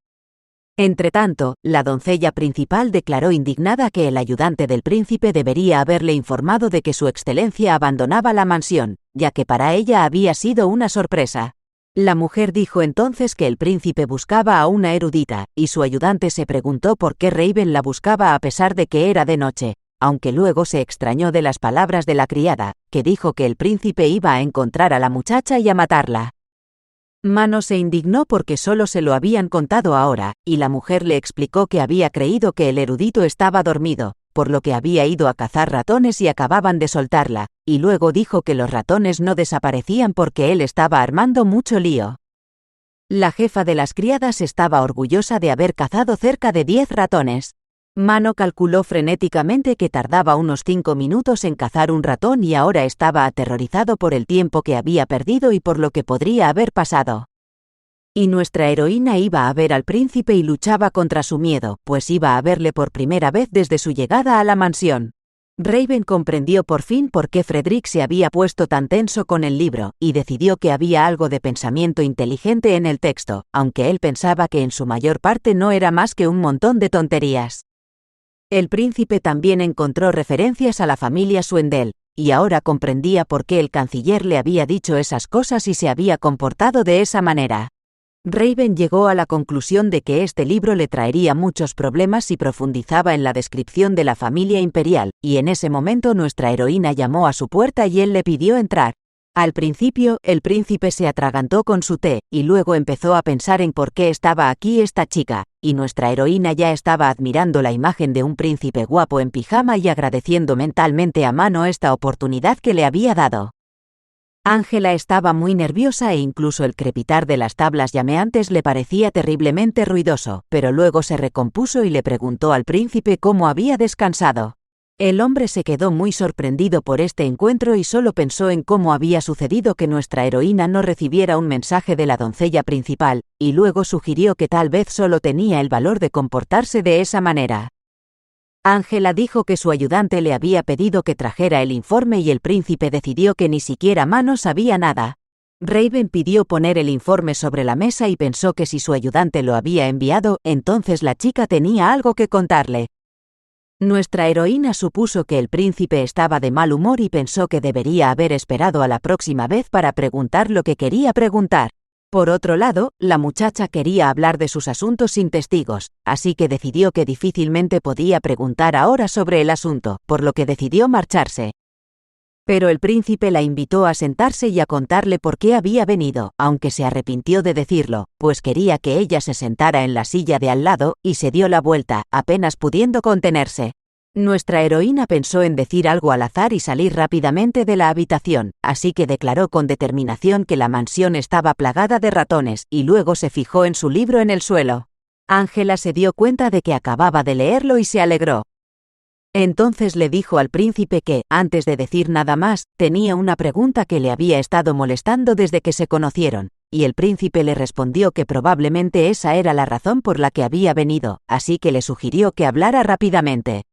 Entretanto, la doncella principal declaró indignada que el ayudante del príncipe debería haberle informado de que su excelencia abandonaba la mansión, ya que para ella había sido una sorpresa. La mujer dijo entonces que el príncipe buscaba a una erudita, y su ayudante se preguntó por qué Raven la buscaba a pesar de que era de noche, aunque luego se extrañó de las palabras de la criada, que dijo que el príncipe iba a encontrar a la muchacha y a matarla. Mano se indignó porque solo se lo habían contado ahora, y la mujer le explicó que había creído que el erudito estaba dormido, por lo que había ido a cazar ratones y acababan de soltarla, y luego dijo que los ratones no desaparecían porque él estaba armando mucho lío. La jefa de las criadas estaba orgullosa de haber cazado cerca de 10 ratones. Mano calculó frenéticamente que tardaba unos 5 minutos en cazar un ratón y ahora estaba aterrorizado por el tiempo que había perdido y por lo que podría haber pasado. Y nuestra heroína iba a ver al príncipe y luchaba contra su miedo, pues iba a verle por primera vez desde su llegada a la mansión. Raven comprendió por fin por qué Frederick se había puesto tan tenso con el libro, y decidió que había algo de pensamiento inteligente en el texto, aunque él pensaba que en su mayor parte no era más que un montón de tonterías. El príncipe también encontró referencias a la familia Swendell, y ahora comprendía por qué el canciller le había dicho esas cosas y se había comportado de esa manera. Raven llegó a la conclusión de que este libro le traería muchos problemas si profundizaba en la descripción de la familia imperial, y en ese momento nuestra heroína llamó a su puerta y él le pidió entrar. Al principio, el príncipe se atragantó con su té, y luego empezó a pensar en por qué estaba aquí esta chica, y nuestra heroína ya estaba admirando la imagen de un príncipe guapo en pijama y agradeciendo mentalmente a Mano esta oportunidad que le había dado. Ángela estaba muy nerviosa e incluso el crepitar de las tablas llameantes le parecía terriblemente ruidoso, pero luego se recompuso y le preguntó al príncipe cómo había descansado. El hombre se quedó muy sorprendido por este encuentro y solo pensó en cómo había sucedido que nuestra heroína no recibiera un mensaje de la doncella principal, y luego sugirió que tal vez solo tenía el valor de comportarse de esa manera. Ángela dijo que su ayudante le había pedido que trajera el informe y el príncipe decidió que ni siquiera Mano sabía nada. Raven pidió poner el informe sobre la mesa y pensó que si su ayudante lo había enviado, entonces la chica tenía algo que contarle. Nuestra heroína supuso que el príncipe estaba de mal humor y pensó que debería haber esperado a la próxima vez para preguntar lo que quería preguntar. Por otro lado, la muchacha quería hablar de sus asuntos sin testigos, así que decidió que difícilmente podía preguntar ahora sobre el asunto, por lo que decidió marcharse. Pero el príncipe la invitó a sentarse y a contarle por qué había venido, aunque se arrepintió de decirlo, pues quería que ella se sentara en la silla de al lado, y se dio la vuelta, apenas pudiendo contenerse. Nuestra heroína pensó en decir algo al azar y salir rápidamente de la habitación, así que declaró con determinación que la mansión estaba plagada de ratones, y luego se fijó en su libro en el suelo. Ángela se dio cuenta de que acababa de leerlo y se alegró. Entonces le dijo al príncipe que, antes de decir nada más, tenía una pregunta que le había estado molestando desde que se conocieron, y el príncipe le respondió que probablemente esa era la razón por la que había venido, así que le sugirió que hablara rápidamente.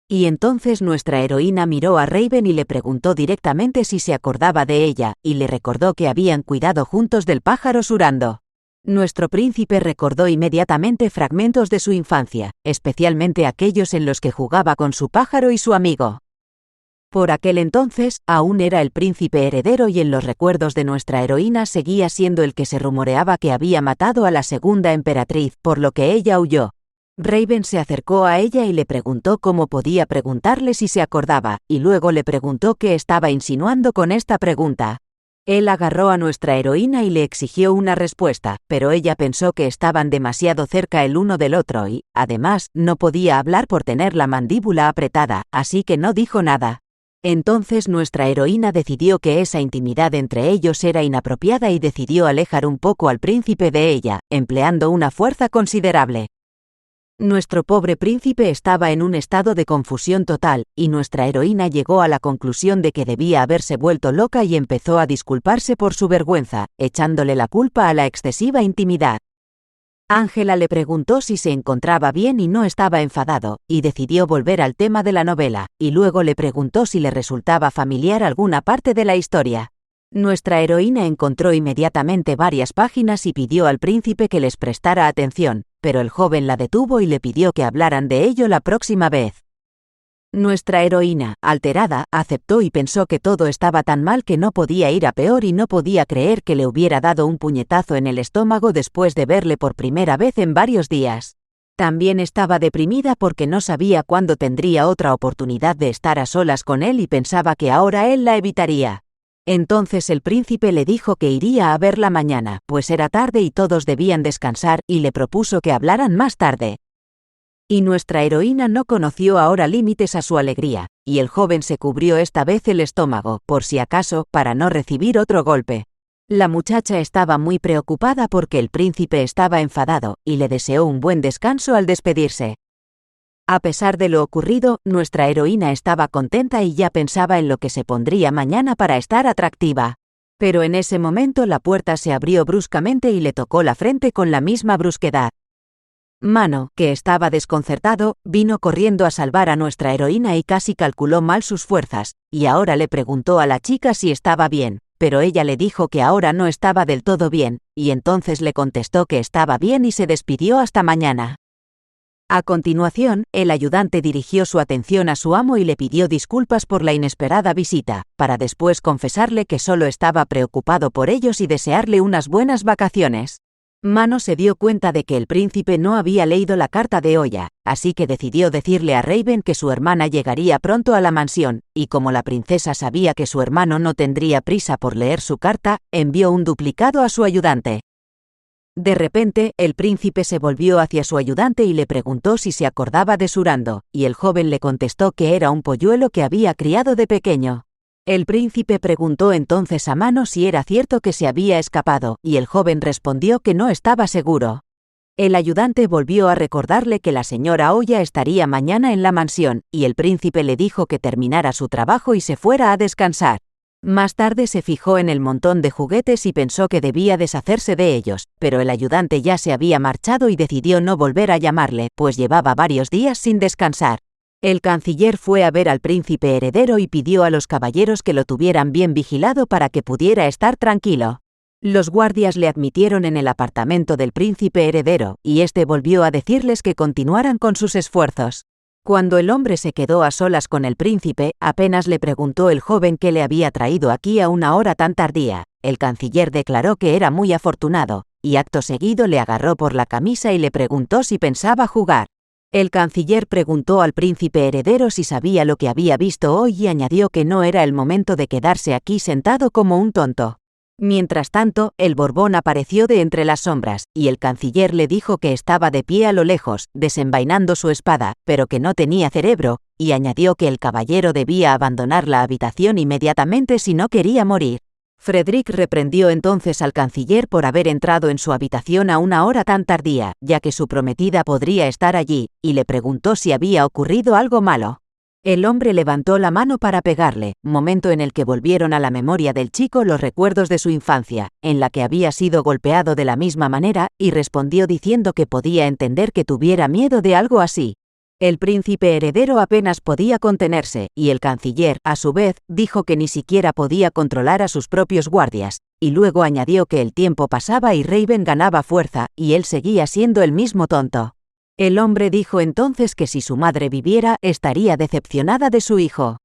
Y entonces nuestra heroína miró a Raven y le preguntó directamente si se acordaba de ella, y le recordó que habían cuidado juntos del pájaro surando. Nuestro príncipe recordó inmediatamente fragmentos de su infancia, especialmente aquellos en los que jugaba con su pájaro y su amigo. Por aquel entonces, aún era el príncipe heredero y en los recuerdos de nuestra heroína seguía siendo el que se rumoreaba que había matado a la segunda emperatriz, por lo que ella huyó. Raven se acercó a ella y le preguntó cómo podía preguntarle si se acordaba, y luego le preguntó qué estaba insinuando con esta pregunta. Él agarró a nuestra heroína y le exigió una respuesta, pero ella pensó que estaban demasiado cerca el uno del otro y, además, no podía hablar por tener la mandíbula apretada, así que no dijo nada. Entonces nuestra heroína decidió que esa intimidad entre ellos era inapropiada y decidió alejar un poco al príncipe de ella, empleando una fuerza considerable. Nuestro pobre príncipe estaba en un estado de confusión total, y nuestra heroína llegó a la conclusión de que debía haberse vuelto loca y empezó a disculparse por su vergüenza, echándole la culpa a la excesiva intimidad. Ángela le preguntó si se encontraba bien y no estaba enfadado, y decidió volver al tema de la novela, y luego le preguntó si le resultaba familiar alguna parte de la historia. Nuestra heroína encontró inmediatamente varias páginas y pidió al príncipe que les prestara atención, pero el joven la detuvo y le pidió que hablaran de ello la próxima vez. Nuestra heroína, alterada, aceptó y pensó que todo estaba tan mal que no podía ir a peor y no podía creer que le hubiera dado un puñetazo en el estómago después de verle por primera vez en varios días. También estaba deprimida porque no sabía cuándo tendría otra oportunidad de estar a solas con él y pensaba que ahora él la evitaría. Entonces el príncipe le dijo que iría a verla mañana, pues era tarde y todos debían descansar, y le propuso que hablaran más tarde. Y nuestra heroína no conoció ahora límites a su alegría, y el joven se cubrió esta vez el estómago, por si acaso, para no recibir otro golpe. La muchacha estaba muy preocupada porque el príncipe estaba enfadado, y le deseó un buen descanso al despedirse. A pesar de lo ocurrido, nuestra heroína estaba contenta y ya pensaba en lo que se pondría mañana para estar atractiva. Pero en ese momento la puerta se abrió bruscamente y le tocó la frente con la misma brusquedad. Mano, que estaba desconcertado, vino corriendo a salvar a nuestra heroína y casi calculó mal sus fuerzas, y ahora le preguntó a la chica si estaba bien, pero ella le dijo que ahora no estaba del todo bien, y entonces le contestó que estaba bien y se despidió hasta mañana. A continuación, el ayudante dirigió su atención a su amo y le pidió disculpas por la inesperada visita, para después confesarle que solo estaba preocupado por ellos y desearle unas buenas vacaciones. Mano se dio cuenta de que el príncipe no había leído la carta de Oya, así que decidió decirle a Raven que su hermana llegaría pronto a la mansión, y como la princesa sabía que su hermano no tendría prisa por leer su carta, envió un duplicado a su ayudante. De repente, el príncipe se volvió hacia su ayudante y le preguntó si se acordaba de Surando, y el joven le contestó que era un polluelo que había criado de pequeño. El príncipe preguntó entonces a Mano si era cierto que se había escapado, y el joven respondió que no estaba seguro. El ayudante volvió a recordarle que la señora Oya estaría mañana en la mansión, y el príncipe le dijo que terminara su trabajo y se fuera a descansar. Más tarde se fijó en el montón de juguetes y pensó que debía deshacerse de ellos, pero el ayudante ya se había marchado y decidió no volver a llamarle, pues llevaba varios días sin descansar. El canciller fue a ver al príncipe heredero y pidió a los caballeros que lo tuvieran bien vigilado para que pudiera estar tranquilo. Los guardias le admitieron en el apartamento del príncipe heredero, y este volvió a decirles que continuaran con sus esfuerzos. Cuando el hombre se quedó a solas con el príncipe, apenas le preguntó el joven qué le había traído aquí a una hora tan tardía. El canciller declaró que era muy afortunado, y acto seguido le agarró por la camisa y le preguntó si pensaba jugar. El canciller preguntó al príncipe heredero si sabía lo que había visto hoy y añadió que no era el momento de quedarse aquí sentado como un tonto. Mientras tanto, el Borbón apareció de entre las sombras, y el canciller le dijo que estaba de pie a lo lejos, desenvainando su espada, pero que no tenía cerebro, y añadió que el caballero debía abandonar la habitación inmediatamente si no quería morir. Frederick reprendió entonces al canciller por haber entrado en su habitación a una hora tan tardía, ya que su prometida podría estar allí, y le preguntó si había ocurrido algo malo. El hombre levantó la mano para pegarle, momento en el que volvieron a la memoria del chico los recuerdos de su infancia, en la que había sido golpeado de la misma manera, y respondió diciendo que podía entender que tuviera miedo de algo así. El príncipe heredero apenas podía contenerse, y el canciller, a su vez, dijo que ni siquiera podía controlar a sus propios guardias, y luego añadió que el tiempo pasaba y Raven ganaba fuerza, y él seguía siendo el mismo tonto. El hombre dijo entonces que si su madre viviera, estaría decepcionada de su hijo.